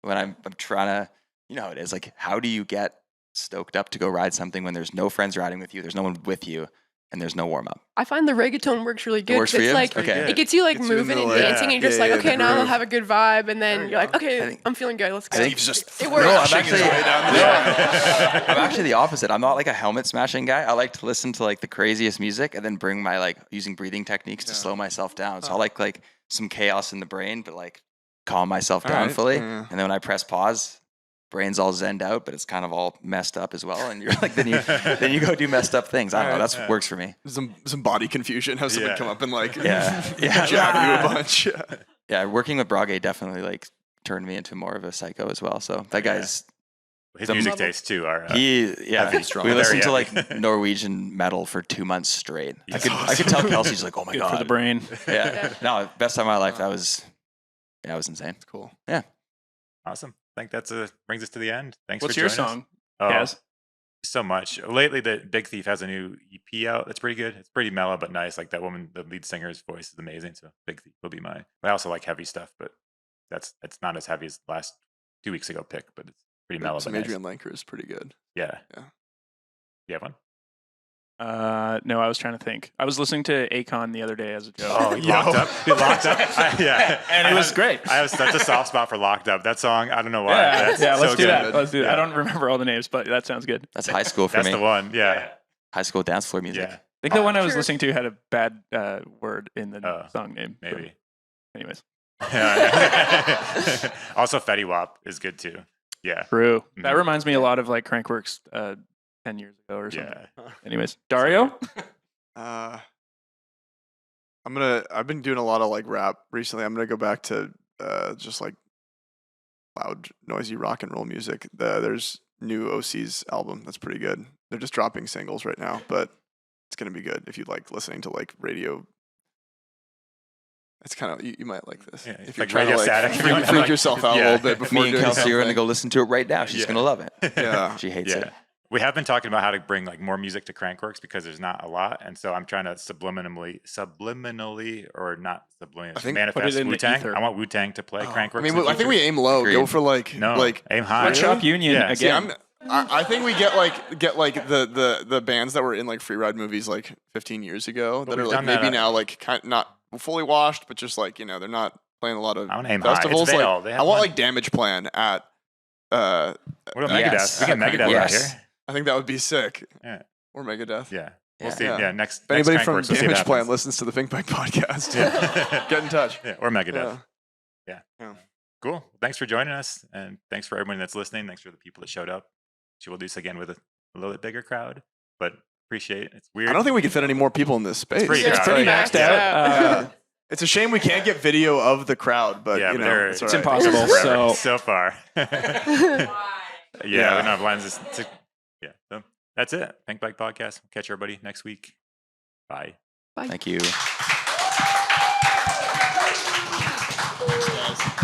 when I'm trying to, you know how it is, like, how do you get stoked up to go ride something when there's no friends riding with you, there's no one with you, and there's no warm up? I find the reggaeton works really good. works 'cause for it's you? like Okay. it gets you like Gets you moving into, and like- dancing, and you're just Yeah, like, yeah, okay, the now I'll groove. have a good vibe, and then There you you're like, go. okay, I think- I'm feeling good. Let's go. Steve's just It works. No, I'm mashing his actually, way down the I'm actually the opposite. I'm not like a helmet smashing guy. I like to listen to like the craziest music and then bring my like using breathing techniques to Yeah. slow myself down. So I like some chaos in the brain, but like calm myself All down right. fully. Yeah. And then when I press pause, brain's all zenned out, but it's kind of all messed up as well. And you're like, then you go do messed up things. I don't know. Alright, That's works for me. Some body confusion. Have someone Yeah. come up and like Yeah. jab you a bunch. Yeah, working with Brage definitely like turned me into more of a psycho as well. So that guy's His The music level- tastes too are heavy, strong. We listened to Very like Norwegian metal for 2 months straight. Yes. I could tell Kelsey's like, oh my Good god, for the brain. Yeah, no, best time of my life. That was insane. It's cool. awesome. I think that's brings us to the end. Thanks What's for your joining us. song, Oh, Kaz? so much. Lately, the Big Thief has a new EP out. That's pretty good. It's pretty mellow but nice. Like that woman, the lead singer's voice is amazing. So Big Thief will be mine. I also like heavy stuff, but it's not as heavy as last 2 weeks ago pick, but it's pretty mellow. Some but nice. Adrian Lanker is pretty good. Yeah. Yeah. You have one? No, I was trying to think. I was listening to Akon the other day as a joke. Oh, Locked Up. Dude, Locked Up. Yeah. And it was great. I have such a soft spot for Locked Up. That song, I don't know why. Yeah, That's let's so do good. that. Let's do that. Yeah. I don't remember all the names, but that sounds good. That's high school for That's me. the one. Yeah. High school dance floor music. Yeah. I think the one I was Sure. listening to had a bad word in the Oh, song name. but Maybe. Anyways, Also, Fetty Wap is good too. Yeah. true. That Mhm. reminds me a lot of like Crankworx 10 years ago or something. Yeah. Anyways, Dario? I've been doing a lot of like rap recently. I'm gonna go back to just like loud, noisy rock and roll music. There's new OC's album that's pretty good. They're just dropping singles right now, but it's gonna be good if you like listening to like radio. It's kind of you might like this Yeah, if like trying Radio to like Static, if you freak, want to, freak like- yourself out yeah. a little bit before Me and doing Kelsey are gonna something. go listen to it right now. She's Yeah. gonna love it. Yeah. She hates it. We have been talking about how to bring like more music to Crankworx because there's not a lot, and so I'm trying to subliminally, or not subliminally, I think- manifest Put it in the Wu-Tang. ether. I want Wu-Tang to play Crankworx. I mean, in the I think we future. aim low. Go Agreed. for like no like aim high. Red Shop Union Yeah. See, again. I think we get like the bands that were in like Freeride movies like 15 years ago But that are we've like done that, maybe now like not fully washed, but just like they're not playing a lot of I want aim high. It's festivals. Vail. Like, They I have want one. like Damage Plan at. What about Yes. Megadeth? We got Megadeth Yes. out here. I think that would be sick. Yeah. Or Megadeth. Yeah. Yeah. We'll see. Yeah. Yeah. Next. If anybody next from Crankworx, we'll see what Damage Plan happens. listens to the Pinkbike podcast, Yeah. get in touch. Yeah, or Megadeth. Yeah. Cool. Thanks for joining us, and thanks for everyone that's listening. Thanks for the people that showed up. She will do this again with a little bit bigger crowd, but appreciate it. It's weird. I don't think we can fit any more people in this space. pretty It's pretty crowded. maxed out. Yeah. It's a shame we can't get video of the crowd, but Yeah, you but know, they're- it's, It's all right. impossible. Forever. So So far. Yeah. We don't have lenses. Yeah. So that's it. Pinkbike podcast. Catch everybody next week. Bye. Thank you. Thanks, guys.